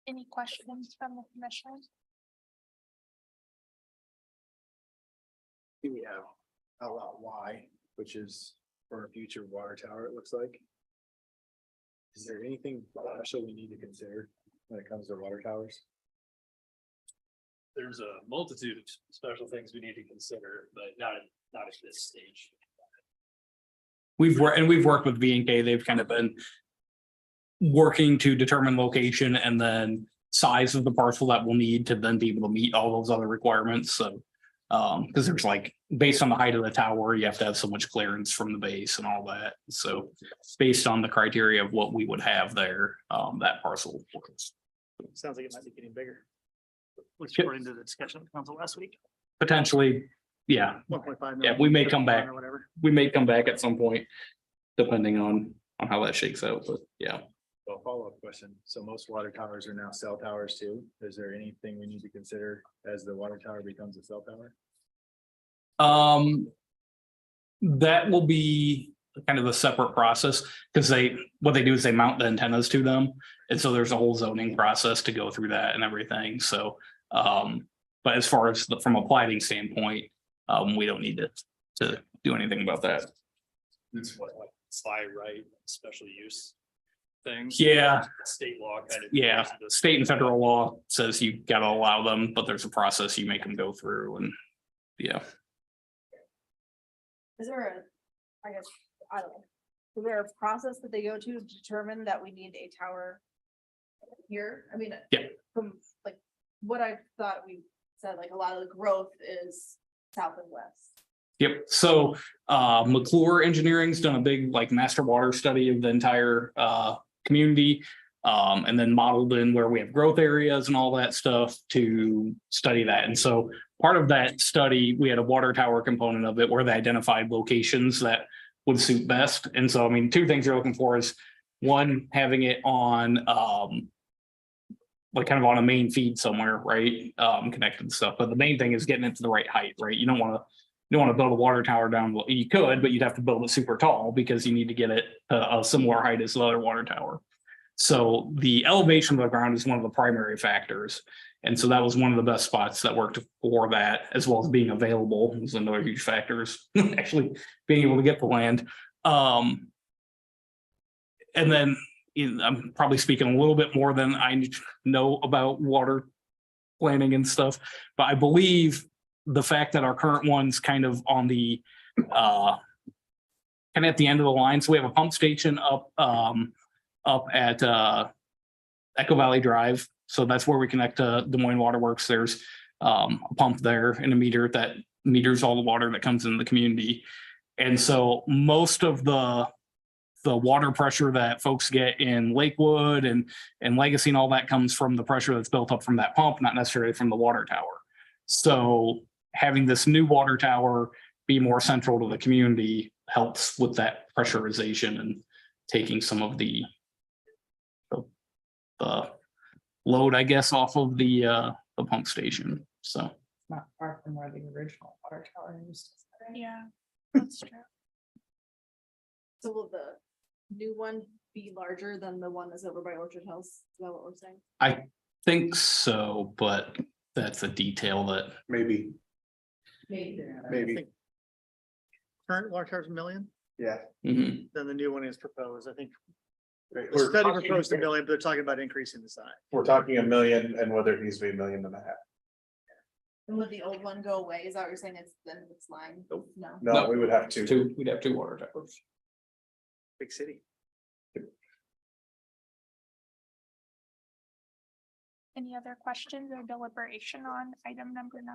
Any questions from the commission? Here we have outlot Y, which is for a future water tower, it looks like. Is there anything special we need to consider when it comes to water towers? There's a multitude of special things we need to consider, but not at this stage. We've worked with V&K. They've kind of been working to determine location and then size of the parcel that we'll need to then be able to meet all those other requirements. So, because there's like, based on the height of the tower, you have to have so much clearance from the base and all that. So based on the criteria of what we would have there, that parcel works. Sounds like it might be getting bigger. At least according to the discussion at the council last week, Potentially, yeah, 1.5 million. Yeah, we may come back. Or whatever. we may come back at some point, depending on how that shakes out, but yeah. Well, follow-up question. So most water towers are now cell towers too. Is there anything we need to consider as the water tower becomes a cell tower? That will be kind of a separate process, because what they do is they mount the antennas to them. And so there's a whole zoning process to go through that and everything, so, but as far as from a plating standpoint, we don't need to do anything about that. It's what, like, fly right, special use things. Yeah, State law kind of. yeah, state and federal law says you gotta allow them, but there's a process you make them go through, and yeah. Is there I guess, I don't know. Is there a process that they go to determine that we need a tower here? I mean. Yeah. From like what I thought we said, like a lot of the growth is south and west. Yep, so McClure Engineering's done a big like master water study of the entire community. And then modeled in where we have growth areas and all that stuff to study that. And so part of that study, we had a water tower component of it where they identified locations that would suit best. And so, I mean, 2 things you're looking for is 1, having it on like kind of on a main feed somewhere, right? Connected stuff. But the main thing is getting it to the right height, right? You don't want to build a water tower down. Well, you could, but you'd have to build it super tall because you need to get it to a similar height as the other water tower. So the elevation of the ground is one of the primary factors. And so that was one of the best spots that worked for that, as well as being available was another huge factor, is actually being able to get the land. And then I'm probably speaking a little bit more than I know about water planning and stuff, but I believe the fact that our current one's kind of on the kind of at the end of the line. So we have a pump station up at Echo Valley Drive. So that's where we connect to Des Moines Water Works. There's a pump there and a meter that meters all the water that comes in the community. And so most of the water pressure that folks get in Lakewood and Legacy and all that comes from the pressure that's built up from that pump, not necessarily from the water tower. So having this new water tower be more central to the community helps with that pressurization and taking some of the load, I guess, off of the pump station. So Not far from where the original water tower used to stay. Yeah, that's true. So will the new one be larger than the one that's over by Orchard Hills? Is that what we're saying? I think so, but that's a detail that Maybe, Maybe. maybe, Current water tower's 1 million, yeah. mhm. then the new one is proposed. I think the We're study talking- proposed 1 million, but they're talking about increasing the size. We're talking 1 million and whether it needs to be 1.5 million. And would the old one go away? Is that what you're saying? It's then it's line? Nope. No. No, we would have to. We'd have 2 water towers. Big city. Any other questions or deliberation on item number 9?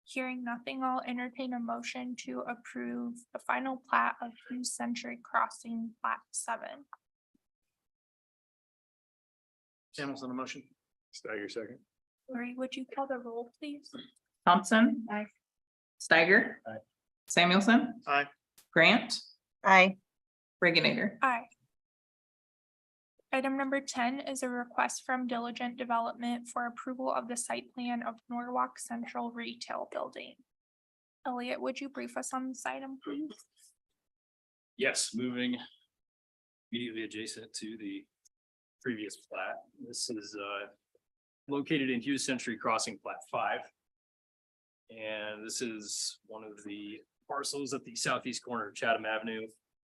Hearing nothing, I'll entertain a motion to approve the final plat of Hughes Century Crossing Plat 7. Samuel's on a motion. Steiger second. Lori, would you call the roll, please? Thompson. Aye. Steiger. Aye. Samuelson. Aye. Grant. Aye. Reagan. Aye. Item number 10 is a request from Diligent Development for approval of the site plan of Norwalk Central Retail Building. Elliot, would you brief us on this item, please? Yes, moving immediately adjacent to the previous plat. This is located in Hughes Century Crossing Plat 5. And this is one of the parcels at the southeast corner of Chatham Avenue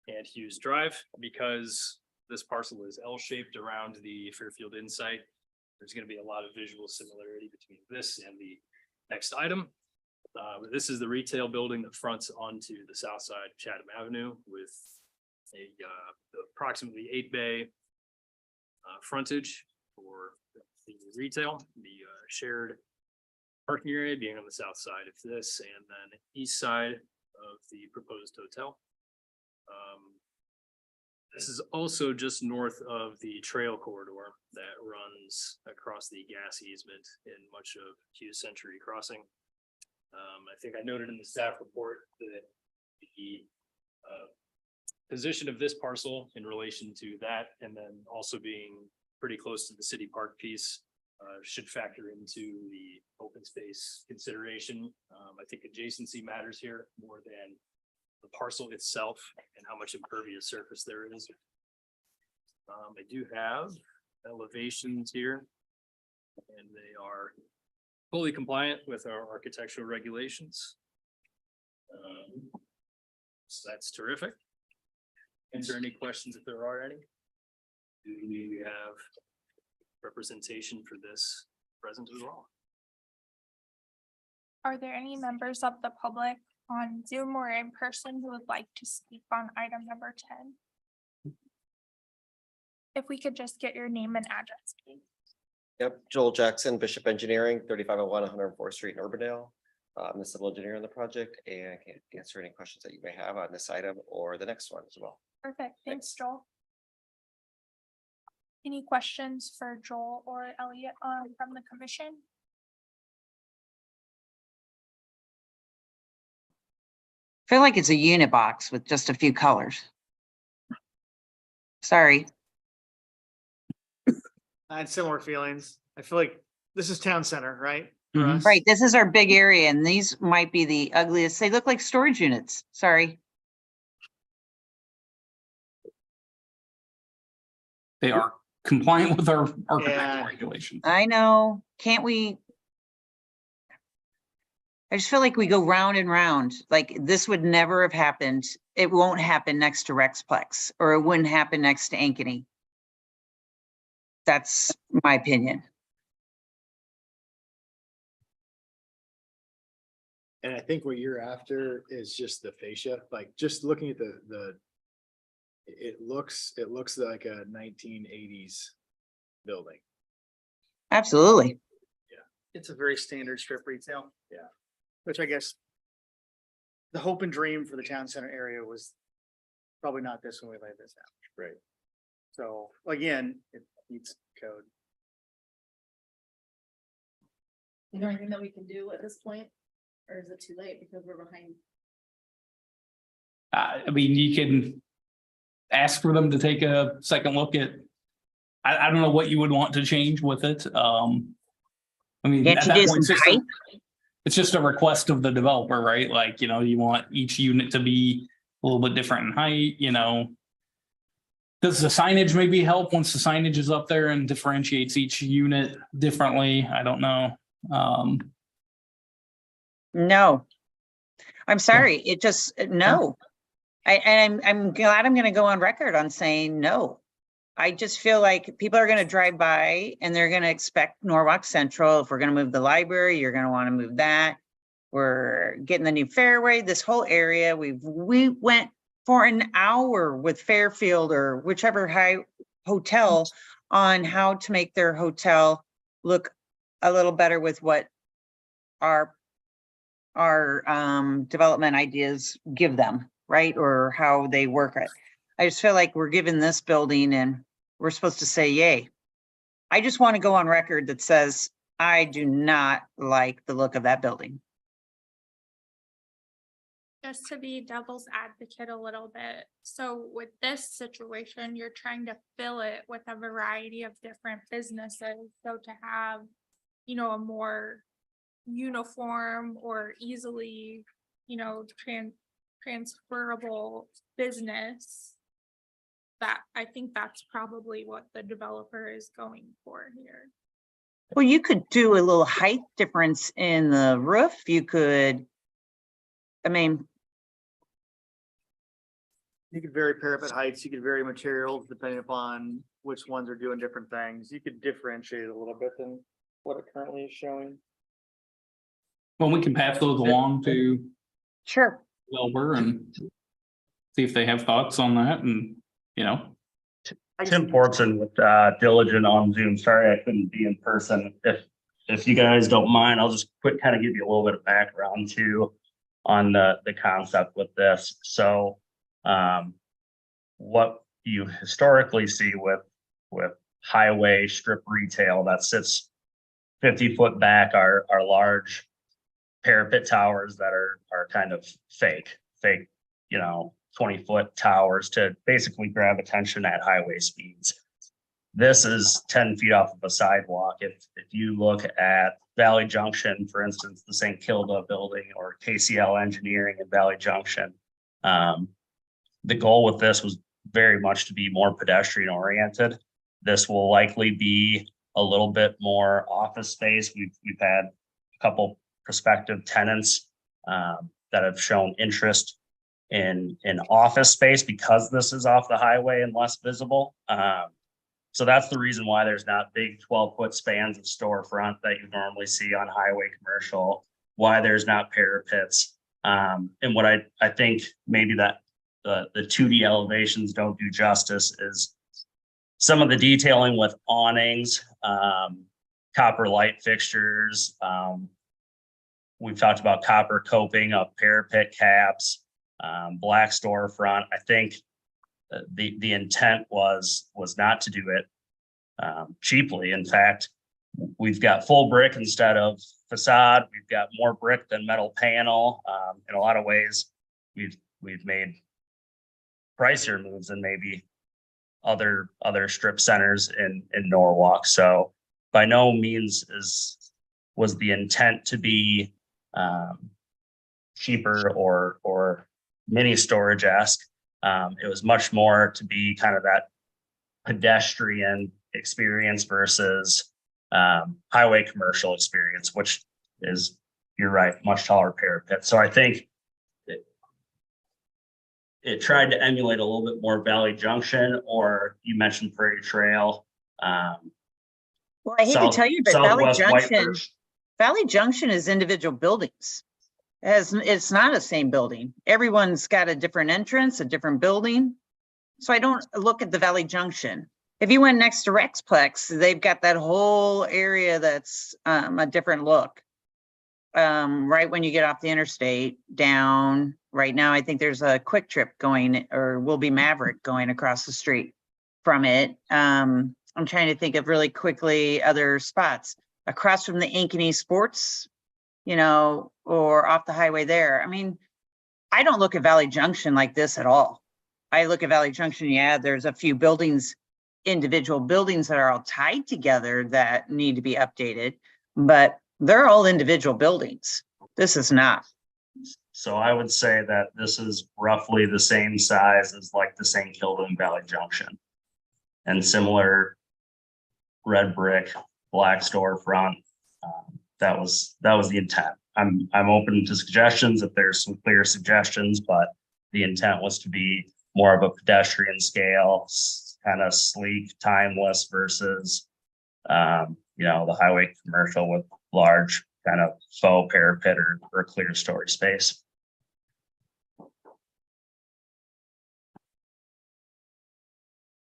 and Hughes Drive. Because this parcel is L-shaped around the Fairfield Inn site, there's going to be a lot of visual similarity between this and the next item. This is the retail building that fronts onto the south side of Chatham Avenue with a approximately 8-bay frontage for the retail, the shared parking area being on the south side of this, and then east side of the proposed hotel. This is also just north of the trail corridor that runs across the gas easement in much of Hughes Century Crossing. I think I noted in the staff report that the position of this parcel in relation to that, and then also being pretty close to the city park piece, should factor into the open space consideration. I think adjacency matters here more than the parcel itself and how much impervious surface there is. I do have elevations here, and they are fully compliant with our architectural regulations. So that's terrific. Answer any questions if there are any. Do we have representation for this present as well? Are there any members of the public on Zoom or in person who would like to speak on item number 10? If we could just get your name and address, please. Yep, Joel Jackson, Bishop Engineering, 3501 104th Street in Urbandale. I'm the civil engineer on the project and I can answer any questions that you may have on this item or the next one as well. Perfect, thanks, Joel. Any questions for Joel or Elliot from the commission? Feel like it's a unit box with just a few colors. Sorry. I had similar feelings. I feel like this is town center, right? For Mhm. us. Right, this is our big area and these might be the ugliest. They look like storage units. Sorry. they are compliant with our Yeah. architectural regulations. I know, can't we? I just feel like we go round and round, like this would never have happened. It won't happen next to Rexplex, or it wouldn't happen next to Ankeny. That's my opinion. And I think what you're after is just the fascia, like just looking at it looks like a 1980s building. Absolutely. It's a very standard strip retail. Yeah. Which I guess the hope and dream for the town center area was probably not this when we laid this out. Right. So again, it needs code. Is there anything that we can do at this point? Or is it too late because we're behind? I mean, you can ask for them to take a second look at. I don't know what you would want to change with it. I mean, Can't at you that do point, some it's just a request of the developer, right? Like, you know, you want each unit to be a little bit different in height, you know. Does the signage maybe help once the signage is up there and differentiates each unit differently? I don't know. No. I'm sorry, it just, no. I'm glad I'm gonna go on record on saying no. I just feel like people are gonna drive by and they're gonna expect Norwalk Central. If we're gonna move the library, you're gonna wanna move that. We're getting the new fairway, this whole area. We went for an hour with Fairfield or whichever high hotel on how to make their hotel look a little better with what our development ideas give them, right? Or how they work it. I just feel like we're given this building and we're supposed to say yay. I just want to go on record that says, I do not like the look of that building. Just to be devil's advocate a little bit, so with this situation, you're trying to fill it with a variety of different businesses, so to have, you know, a more uniform or easily, you know, transferable business. That, I think that's probably what the developer is going for here. Well, you could do a little height difference in the roof. You could, I mean, You could vary parapet heights, you could vary materials depending upon which ones are doing different things. You could differentiate a little bit than what it currently is showing. Well, we can pass those along to sure. developer and see if they have thoughts on that and, you know. Tim Portson with Diligent on Zoom. Sorry I couldn't be in person. If you guys don't mind, I'll just kind of give you a little bit of background too on the concept with this. So what you historically see with highway strip retail that sits 50 foot back are large parapet towers that are kind of fake, you know, 20-foot towers to basically grab attention at highway speeds. This is 10 feet off of a sidewalk. If you look at Valley Junction, for instance, the St. Kilda building or KCL Engineering in Valley Junction, the goal with this was very much to be more pedestrian oriented. This will likely be a little bit more office space. We've had a couple prospective tenants that have shown interest in office space because this is off the highway and less visible. So that's the reason why there's not big 12-foot spans of storefront that you normally see on highway commercial, why there's not parapets. And what I think maybe that the 2D elevations don't do justice is some of the detailing with awnings, copper light fixtures. We've talked about copper coping of parapet caps, black storefront. I think the intent was not to do it cheaply. In fact, we've got full brick instead of facade. We've got more brick than metal panel. In a lot of ways, we've made pricier moves than maybe other strip centers in Norwalk. So by no means was the intent to be cheaper or mini storage-esque. It was much more to be kind of that pedestrian experience versus highway commercial experience, which is, you're right, much taller parapet. So I think it tried to emulate a little bit more Valley Junction, or you mentioned Prairie Trail. Well, I hate to tell you, but Southwest Whitehurst. Valley Junction is individual buildings. It's not a same building. Everyone's got a different entrance, a different building. So I don't look at the Valley Junction. If you went next to Rexplex, they've got that whole area that's a different look. Right when you get off the interstate down, right now, I think there's a Quick Trip going, or will be Maverick going across the street from it. I'm trying to think of really quickly other spots across from the Ankeny Sports, you know, or off the highway there. I mean, I don't look at Valley Junction like this at all. I look at Valley Junction, yeah, there's a few buildings, individual buildings that are all tied together that need to be updated, but they're all individual buildings. This is not. So I would say that this is roughly the same size as like the St. Kilda and Valley Junction. And similar red brick, black storefront. That was the intent. I'm open to suggestions if there's some clear suggestions, but the intent was to be more of a pedestrian scale, kind of sleek, timeless versus you know, the highway commercial with large kind of faux parapet or clear storage space.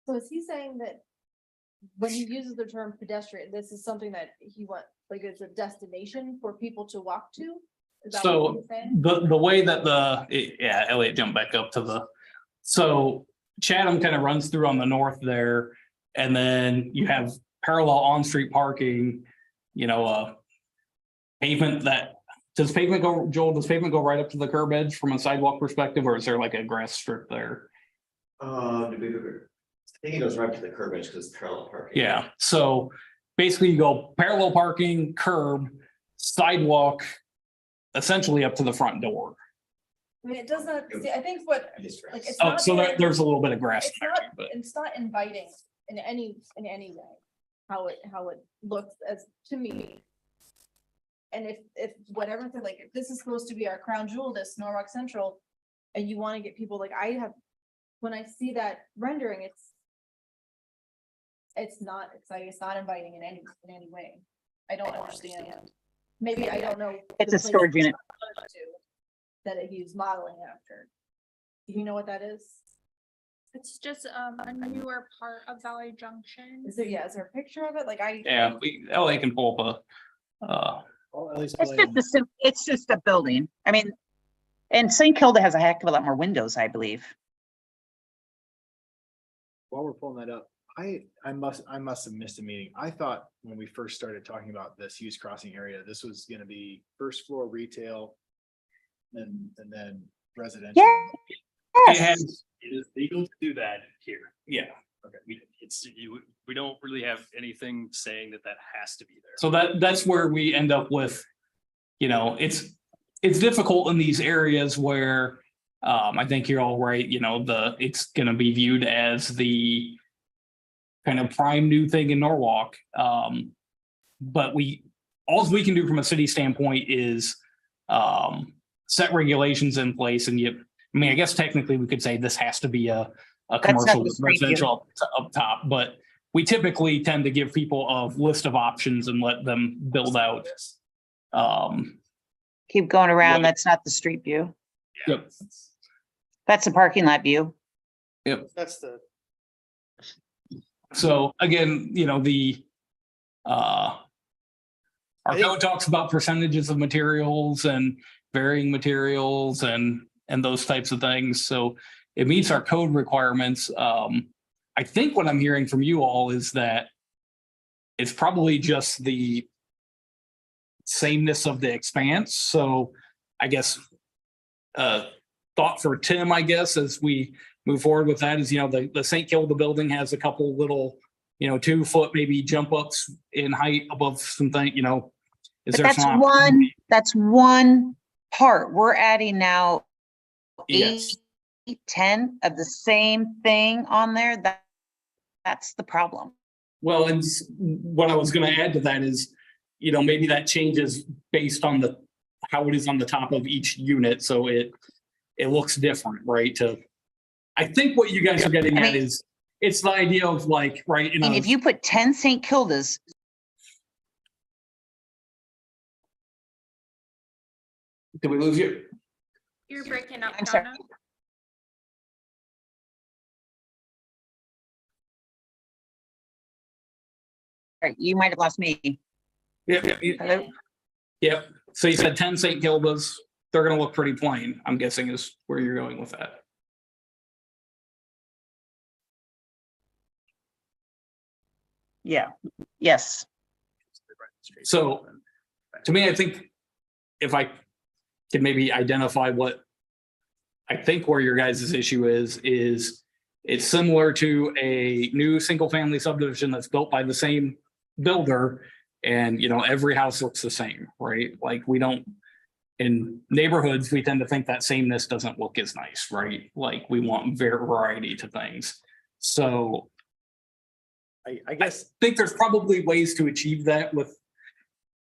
So is he saying that when he uses the term pedestrian, this is something that he wants, like it's a destination for people to walk to? Is that what So he's saying? the way that Elliot jumped back up to so Chatham kind of runs through on the north there. And then you have parallel on-street parking, you know, pavement does pavement go right up to the curb edge from a sidewalk perspective, or is there like a grass strip there? I think it goes right to the curb edge because parallel parking. Yeah, so basically you go parallel parking, curb, sidewalk, essentially up to the front door. I mean, it doesn't, see, I think what, like, it's Oh, not. so very- there's a little bit of grass It's there, not, but it's not inviting in any way, how it looks as to me. And if whatever, like, if this is supposed to be our crown jewel, this Norwalk Central, and you want to get people, like, when I see that rendering, it's not inviting in any way. I don't understand. Maybe I don't know. It's the a storage place unit. That he's modeling after. Do you know what that is? It's just a newer part of Valley Junction. Is there a picture of it? Like LA can pull up It's just a building. I mean, and St. Kilda has a heck of a lot more windows, I believe. While we're pulling that up, I must have missed a meeting. I thought when we first started talking about this Hughes Crossing area, this was gonna be first floor retail. And then residential. Yeah. it is legal to do that here. Yeah. Okay, we don't really have anything saying that has to be there. So that's where we end up with, you know, it's difficult in these areas where I think you're all right, you know, it's gonna be viewed as the kind of prime new thing in Norwalk. But all we can do from a city standpoint is set regulations in place, and I guess technically we could say this has to be a commercial residential up top, but we typically tend to give people a list of options and let them build out. Keep going around. Right. That's not the street view. Yep. That's the parking lot view. That's the, So again, you know, our code talks about percentages of materials and varying materials and those types of things. So it meets our code requirements. I think what I'm hearing from you all is that it's probably just the sameness of the expanse. So I guess thought for Tim, I guess, as we move forward with that is, you know, the St. Kilda building has a couple little, you know, 2 foot maybe jump ups in height above something, you know. But that's one part. We're adding now Yes. 8, 10 of the same thing on there. That's the problem. Well, and what I was gonna add to that is, maybe that changes based on how it is on the top of each unit, so it looks different, right? I think what you guys are getting at is, it's the idea of like, right, And if you put 10 St. Kildas, did we lose you? You're breaking up, I'm sorry. Donna. right, you might have lost me. Hello? Yep, so you said 10 St. Kildas, they're gonna look pretty plain, I'm guessing is where you're going with that. Yeah, yes. So, to me, I think if I can maybe identify what I think where your guys' issue is it's similar to a new single-family subdivision that's built by the same builder, and, every house looks the same, right? Like, we don't, in neighborhoods, we tend to think that sameness doesn't look as nice, right? Like, we want variety to things. So I guess, think there's probably ways to achieve that with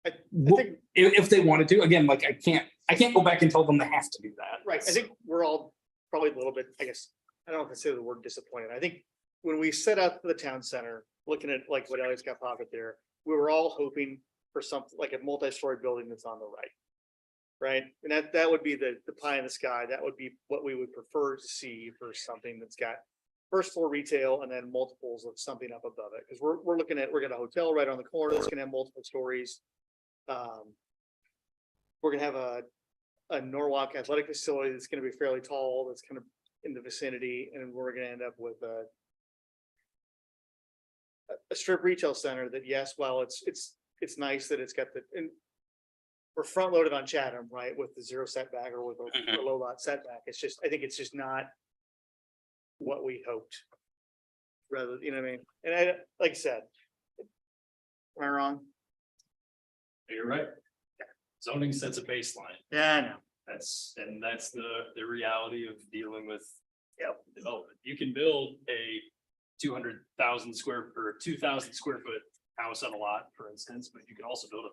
I think, if they wanted to. Again, like, I can't go back and tell them they have to do that. right, I think we're all probably a little bit, I guess, I don't know if I say the word disappointed. I think when we set up the town center, looking at like what Elliott's got pocket there, we were all hoping for something like a multi-story building that's on the right. Right, and that would be the pie in the sky. That would be what we would prefer to see for something that's got first floor retail and then multiples of something up above it. Because we're looking at, we're gonna a hotel right on the corner that's gonna have multiple stories. We're gonna have a Norwalk athletic facility that's gonna be fairly tall, that's kind of in the vicinity, and we're gonna end up with a strip retail center that, yes, while it's nice that it's got and we're front loaded on Chatham, right, with the zero setback or with a low lot setback. It's just, I think it's just not what we hoped. Rather, you know what I mean? And like I said, am I wrong? You're right. Zoning sets a baseline. Yeah, I know. That's the reality of dealing with development. You can build a 200,000 square or 2,000 square foot house on a lot, for instance, but you can also build a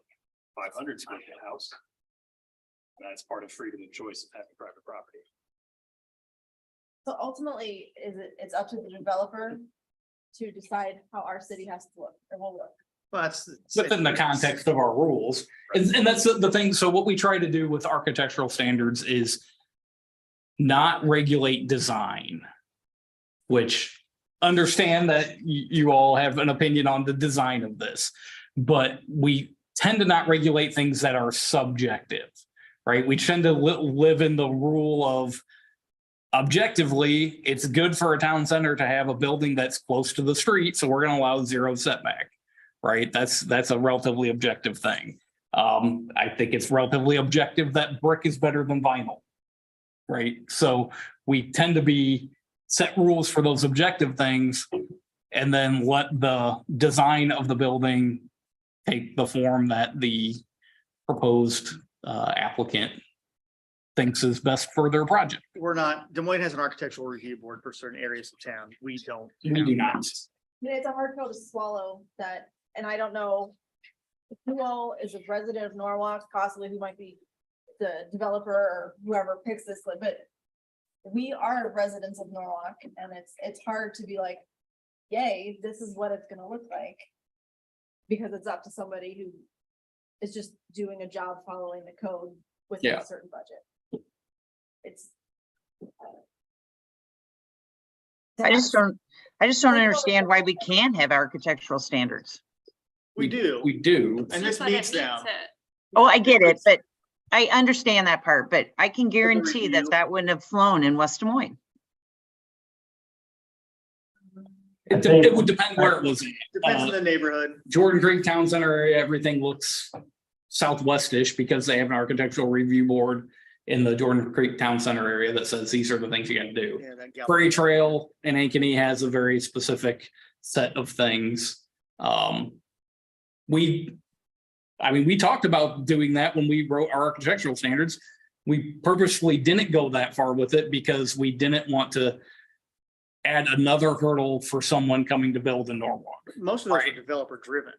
500 square foot house. That's part of freedom of choice of having private property. So ultimately, it's up to the developer to decide how our city has to look or will look. Well, that's Within the context of our rules. And that's the thing. So what we try to do with architectural standards is not regulate design, which understand that you all have an opinion on the design of this, but we tend to not regulate things that are subjective, right? We tend to live in the rule of objectively, it's good for a town center to have a building that's close to the street, so we're going to allow zero setback, right? That's a relatively objective thing. I think it's relatively objective that brick is better than vinyl, right? So we tend to set rules for those objective things and then let the design of the building take the form that the proposed applicant thinks is best for their project. we're not, Des Moines has an architectural review board for certain areas of town. We don't. We do not. I mean, it's a hard pill to swallow that, and I don't know who all is a resident of Norwalk, possibly who might be the developer or whoever picks this, but we are residents of Norwalk, and it's hard to be like, yay, this is what it's gonna look like. Because it's up to somebody who is just doing a job following the code within Yeah. a certain budget. It's. I just don't understand why we can't have architectural standards. We do, We do. and this But it meets them. meets it. Oh, I get it, but I understand that part, but I can guarantee that review. that wouldn't have flown in West Des Moines. It would depend where it was. Depends on the neighborhood. Jordan Creek Town Center area, everything looks southwestish because they have an architectural review board in the Jordan Creek Town Center area that says these are the things you gotta do. Yeah, that gal- Prairie Trail in Ankeny has a very specific set of things. We talked about doing that when we wrote our architectural standards. We purposely didn't go that far with it because we didn't want to add another hurdle for someone coming to build in Norwalk. Most of those are Right. developer driven.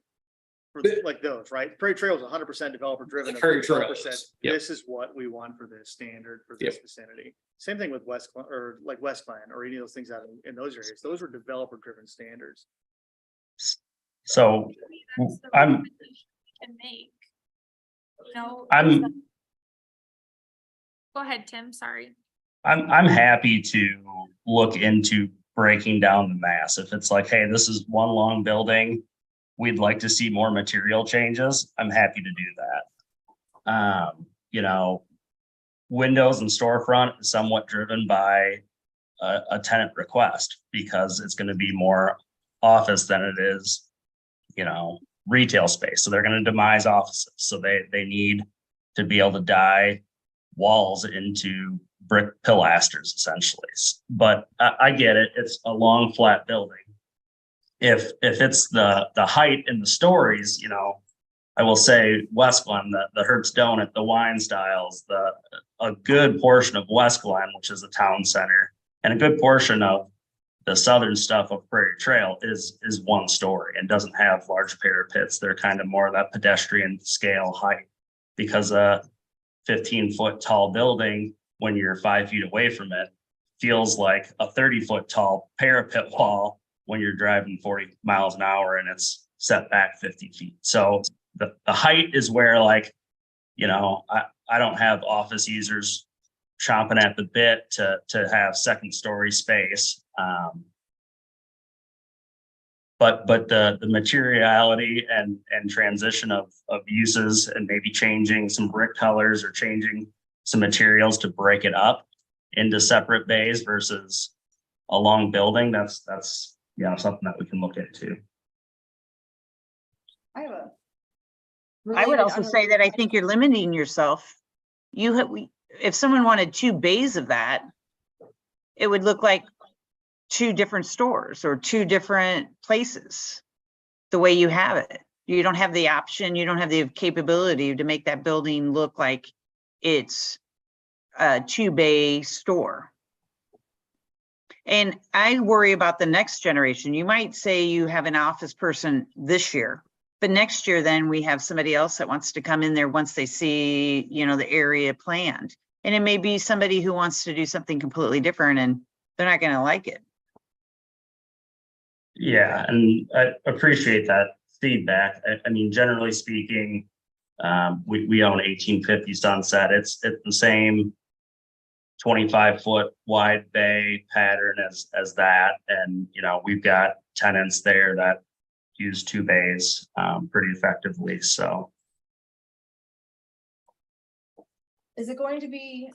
Like those, right? Prairie Trail is 100% developer driven. Prairie Trail Developer is, said, yep. this is what we want for this standard for this vicinity. Same thing with West Glen, or like West Glen or any of those things out in those areas. Those were developer driven standards. So That's the I'm- recommendation we can make. You know, I'm, go ahead, Tim, sorry. I'm happy to look into breaking down the mass. If it's like, hey, this is one long building, we'd like to see more material changes, I'm happy to do that. You know, windows and storefront is somewhat driven by a tenant request because it's going to be more office than it is, you know, retail space. So they're going to demise offices. So they need to be able to die walls into brick pilasters essentially. But I get it. It's a long flat building. If it's the height in the stories, you know, I will say West Glen, the Hertz Donut, the Wine Styles, a good portion of West Glen, which is a town center, and a good portion of the southern stuff of Prairie Trail is one story and doesn't have large parapets. They're kind of more that pedestrian scale height, because a 15-foot tall building, when you're 5 feet away from it, feels like a 30-foot tall parapet wall when you're driving 40 miles an hour and it's set back 50 feet. So the height is where, like, you know, I don't have office users chomping at the bit to have second story space. But the materiality and transition of uses and maybe changing some brick colors or changing some materials to break it up into separate bays versus a long building, that's you know, something that we can look into. I have a. I would also say that I think you're limiting yourself. If someone wanted 2 bays of that, it would look like 2 different stores or 2 different places, the way you have it. You don't have the option, you don't have the capability to make that building look like it's a 2-bay store. And I worry about the next generation. You might say you have an office person this year, but next year, then we have somebody else that wants to come in there once they see, you know, the area planned. And it may be somebody who wants to do something completely different and they're not going to like it. Yeah, and I appreciate that feedback. I mean, generally speaking, we own 1850 Sunset. It's the same 25-foot wide bay pattern as that. And, you know, we've got tenants there that use 2 bays pretty effectively. So Is it going to be,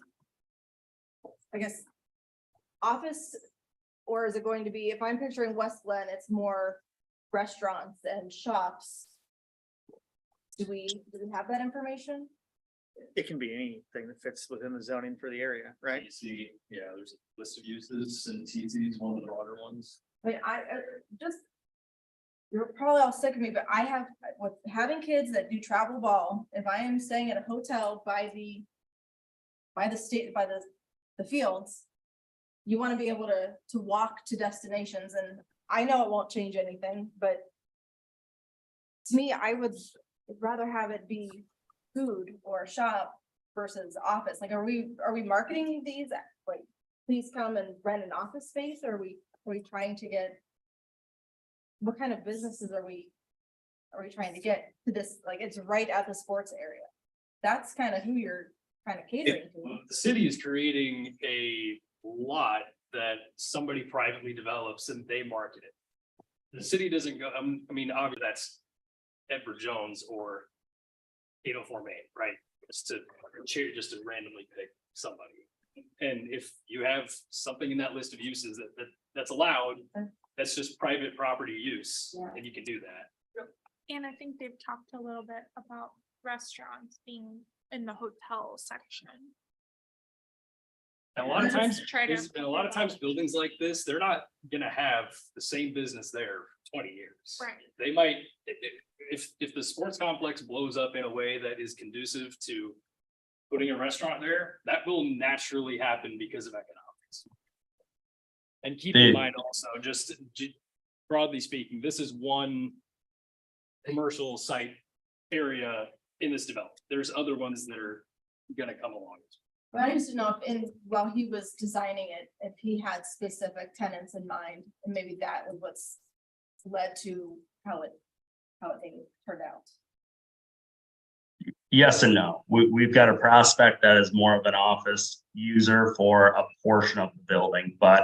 I guess, office? Or is it going to be, if I'm picturing West Glen, it's more restaurants and shops? Do we have that information? It can be anything that fits within the zoning for the area, right? TC, yeah, there's a list of uses, and TC is one of the broader ones. I mean, just, you're probably all sick of me, but I have, with having kids that do travel ball, if I am staying at a hotel by the fields, you want to be able to walk to destinations, and I know it won't change anything, but to me, I would rather have it be food or shop versus office. Like, are we marketing these, like, please come and rent an office space? Or are we trying to get, what kind of businesses are we trying to get to this? Like, it's right at the sports area. That's kind of who you're kind of catering to. The city is creating a lot that somebody privately develops and they market it. The city doesn't go, I mean, obviously that's Edward Jones or 804 Main, right? Just to randomly pick somebody. And if you have something in that list of uses that's allowed, that's just private property use, Yeah. and you can do that. And I think they've talked a little bit about restaurants being in the hotel section. And a lot of times, Try to- buildings like this, they're not gonna have the same business there for 20 years. Right. They might, if the sports complex blows up in a way that is conducive to putting a restaurant there, that will naturally happen because of economics. And keep in Dude. mind also, just broadly speaking, this is one commercial site area in this development. There's other ones that are gonna come along. But I just don't know if while he was designing it, if he had specific tenants in mind, and maybe that was what's led to how it turned out. Yes and no. We've got a prospect that is more of an office user for a portion of the building, but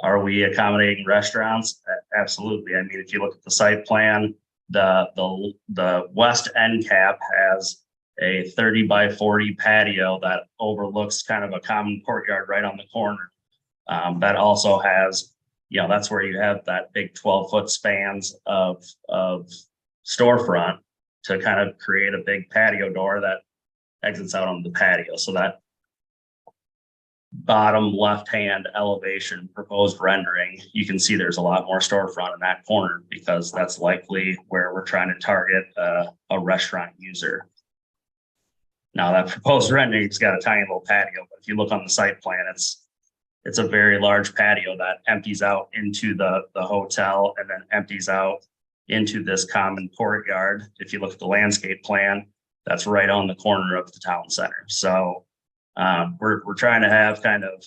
are we accommodating restaurants? Absolutely. I mean, if you look at the site plan, the west end cap has a 30 by 40 patio that overlooks kind of a common courtyard right on the corner. That also has, that's where you have that big 12-foot spans of storefront to kind of create a big patio door that exits out on the patio. So that bottom left-hand elevation proposed rendering, you can see there's a lot more storefront in that corner because that's likely where we're trying to target a restaurant user. Now that proposed rendering's got a tiny little patio, but if you look on the site plan, it's a very large patio that empties out into the hotel and then empties out into this common courtyard. If you look at the landscape plan, that's right on the corner of the town center. So we're trying to have kind of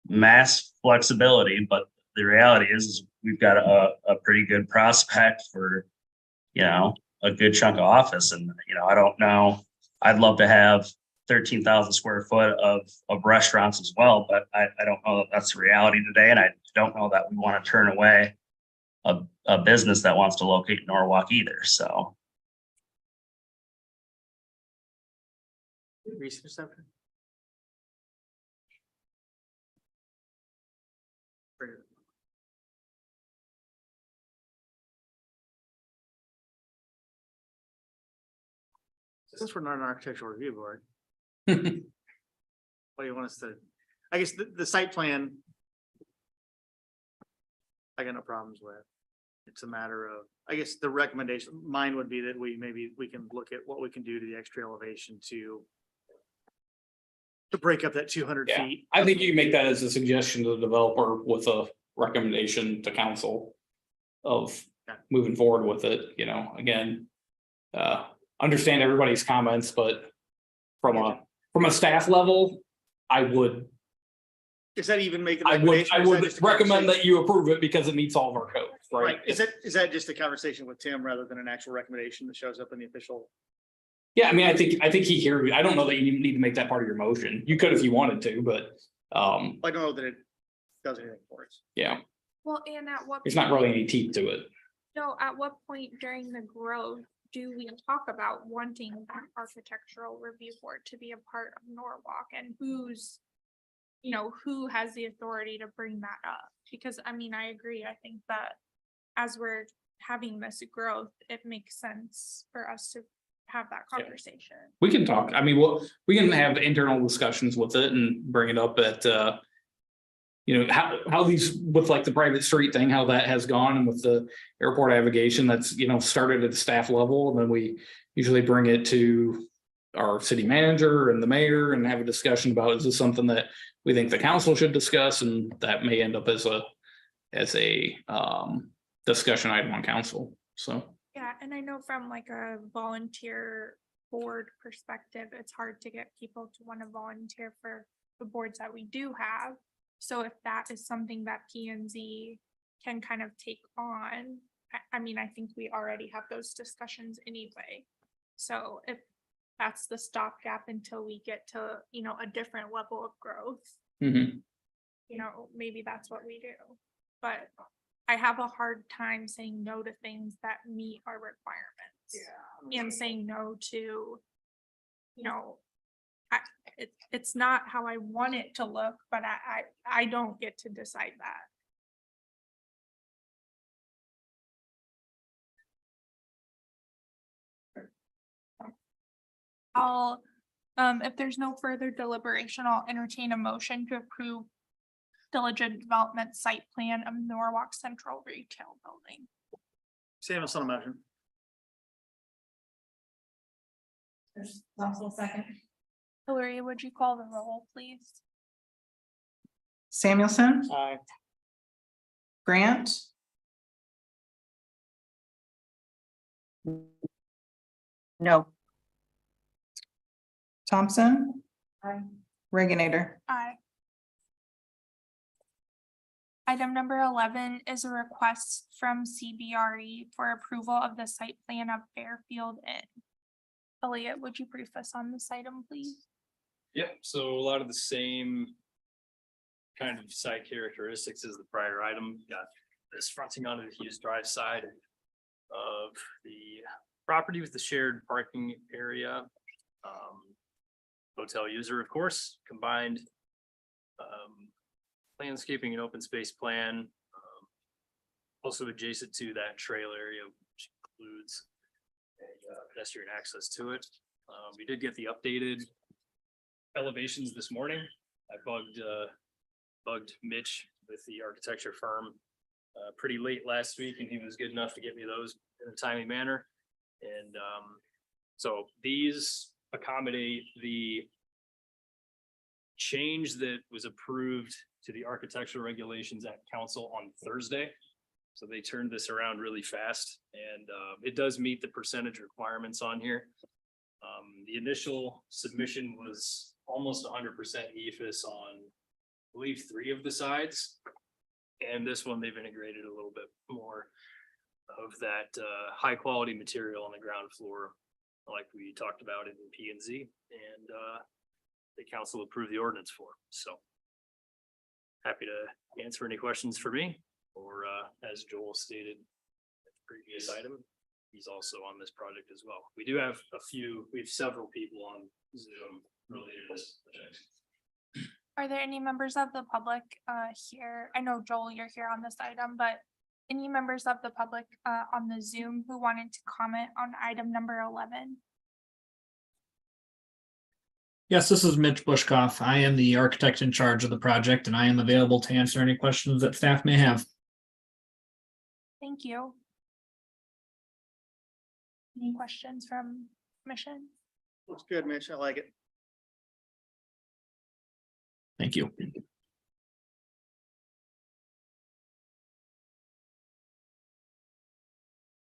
mass flexibility, but the reality is we've got a pretty good prospect for, a good chunk of office. And, I don't know, I'd love to have 13,000 square foot of restaurants as well, but I don't know that that's the reality today. And I don't know that we want to turn away a business that wants to locate in Norwalk either. So. Research center. Since we're not an architectural review board, what do you want us to, I guess the site plan, I got no problems with. It's a matter of, I guess the recommendation, mine would be that maybe we can look at what we can do to the extra elevation to break up that 200 Yeah, feet. I think you can make that as a suggestion to the developer with a recommendation to council of moving forward with it, again. Understand everybody's comments, but from a staff level, I would Does that even make? a recommendation, or I is that would just a recommend conversation? that you approve it because it meets all of our codes, right? Right, is that just a conversation with Tim rather than an actual recommendation that shows up in the official? Yeah, I mean, I think he hears, I don't know that you need to make that part of your motion. You could if you wanted to, but I don't know that it does anything for us. yeah, Well, and at what? there's not really any teeth to it. So at what point during the growth do we talk about wanting that architectural review board to be a part of Norwalk, and who has the authority to bring that up? Because I mean, I agree. I think that as we're having this growth, it makes sense for us to have that conversation. We can talk, I mean, we can have internal discussions with it and bring it up at, how these, with like the private street thing, how that has gone, and with the airport navigation, that's, started at the staff level, and then we usually bring it to our city manager and the mayor and have a discussion about, is this something that we think the council should discuss? And that may end up as a discussion item on council, so. Yeah, and I know from like a volunteer board perspective, it's hard to get people to want to volunteer for the boards that we do have. So if that is something that P and Z can kind of take on, I mean, I think we already have those discussions anyway. So if that's the stopgap until we get to, a different level of growth, Mhm. Maybe that's what we do. But I have a hard time saying no to things that meet our requirements. Yeah. And saying no to, it's not how I want it to look, but I don't get to decide that. If there's no further deliberation, I'll entertain a motion to approve Diligent Development Site Plan of Norwalk Central Retail Building. Samus on a motion. There's also a second. Hillary, would you call the roll, please? Samuelson, Aye. Grant, No. Thompson. Aye. Reginator. Aye. Item number 11 is a request from CBRE for approval of the site plan of Fairfield Inn. Elliot, would you brief us on this item, please? Yep, so a lot of the same kind of site characteristics as the prior item. Got this fronting onto the Hughes Drive side of the property with the shared parking area. Hotel user, of course, combined landscaping and open space plan. Also adjacent to that trail area, which includes pedestrian access to it. We did get the updated elevations this morning. I bugged Mitch with the architecture firm pretty late last week, and he was good enough to get me those in a timely manner. And so these accommodate the change that was approved to the architectural regulations at council on Thursday. So they turned this around really fast, and it does meet the percentage requirements on here. The initial submission was almost 100% EFS on, I believe, 3 of the sides. And this one, they've integrated a little bit more of that high quality material on the ground floor, like we talked about in P and Z, and the council approved the ordinance for. So happy to answer any questions for me, or as Joel stated at the previous item, he's also on this project as well. We do have we have several people on Zoom related to this project. Are there any members of the public here? I know Joel, you're here on this item, but any members of the public on the Zoom who wanted to comment on item number 11? Yes, this is Mitch Bushkoff. I am the architect in charge of the project, and I am available to answer any questions that staff may have. Thank you. Any questions from commission? Looks good, Mitch. I like it. Thank you.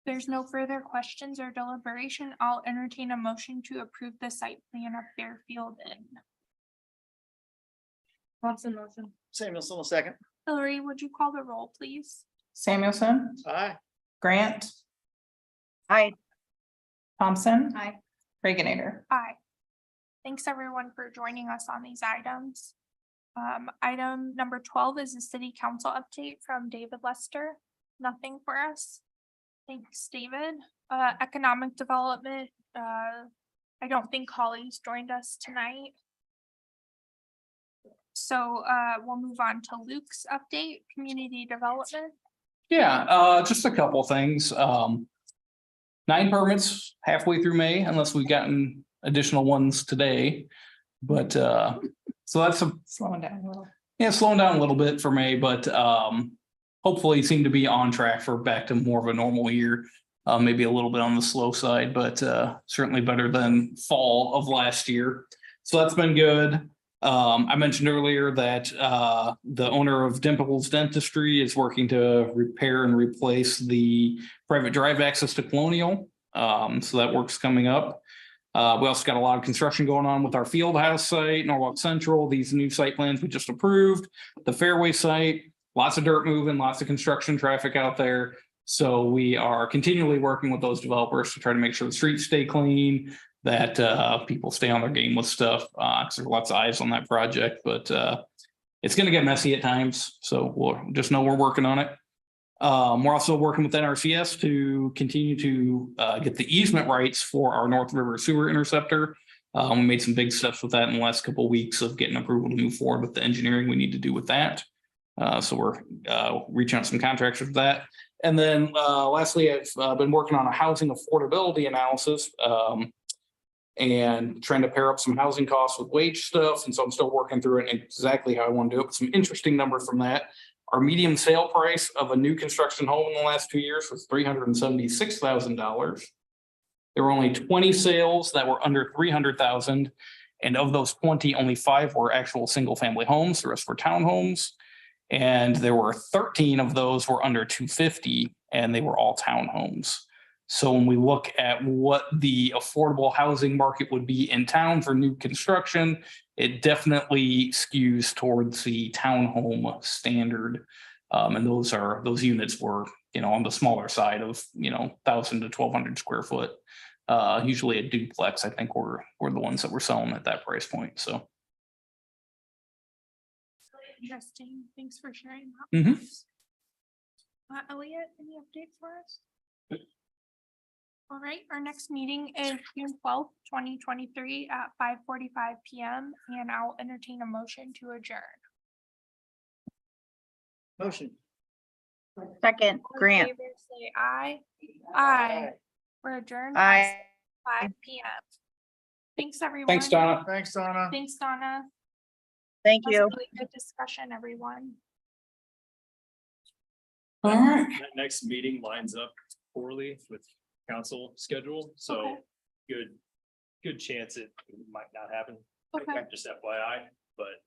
There's no further questions or deliberation. I'll entertain a motion to approve the site plan of Fairfield Inn. Thompson motion. Samuelson will second. Hillary, would you call the roll, please? Samuelson, Aye. Grant, Aye. Thompson, Aye. Reginator. Aye. Thanks everyone for joining us on these items. Item number 12 is a city council update from David Lester. Nothing for us. Thanks, David. Economic development. I don't think Holly's joined us tonight. So we'll move on to Luke's update, community development. Yeah, just a couple things. 9 permits halfway through May, unless we've gotten additional ones today. But so that's Slowing down a little. slowing down a little bit for May, but hopefully seem to be on track for back to more of a normal year. Maybe a little bit on the slow side, but certainly better than fall of last year. So that's been good. I mentioned earlier that the owner of Dimples Dentistry is working to repair and replace the private drive access to Colonial. So that work's coming up. We also got a lot of construction going on with our field house site, Norwalk Central, these new site plans we just approved, the Fairway site, lots of dirt moving, lots of construction traffic out there. So we are continually working with those developers to try to make sure the streets stay clean, that people stay on their game with stuff, because there's lots of eyes on that project, but it's going to get messy at times. So we'll just know we're working on it. We're also working with NRCS to continue to get the easement rights for our North River Sewer Interceptor. We made some big steps with that in the last couple of weeks of getting approval to move forward with the engineering we need to do with that. So we're reaching out to some contractors for that. And then lastly, I've been working on a housing affordability analysis and trying to pair up some housing costs with wage stuff. And so I'm still working through it and exactly how I want to do it. But some interesting numbers from that. Our median sale price of a new construction home in the last 2 years was $376,000. There were only 20 sales that were under $300,000. And of those 20, only 5 were actual single-family homes, the rest were townhomes. And there were 13 of those were under 250, and they were all townhomes. So when we look at what the affordable housing market would be in town for new construction, it definitely skews towards the townhome standard. And those units were, on the smaller side of, 1,000 to 1,200 square foot. Usually a duplex, I think were the ones that were selling at that price point, so. Interesting. Thanks for sharing that. with us. Elliot, any updates for us? All right, our next meeting is June 12th, 2023 at 5:45 PM, and I'll entertain a motion to adjourn. Motion. Second, All in Grant. favor, say aye. Aye. We're adjourned. at Aye. 5 PM. Thanks, everyone. Thanks, Donna. Thanks, Donna. Thanks, Donna. Thank That was a you. really good discussion, everyone. All right. That next meeting lines up poorly with council schedule, so Okay. good chance it might not happen. Okay. Just FYI, but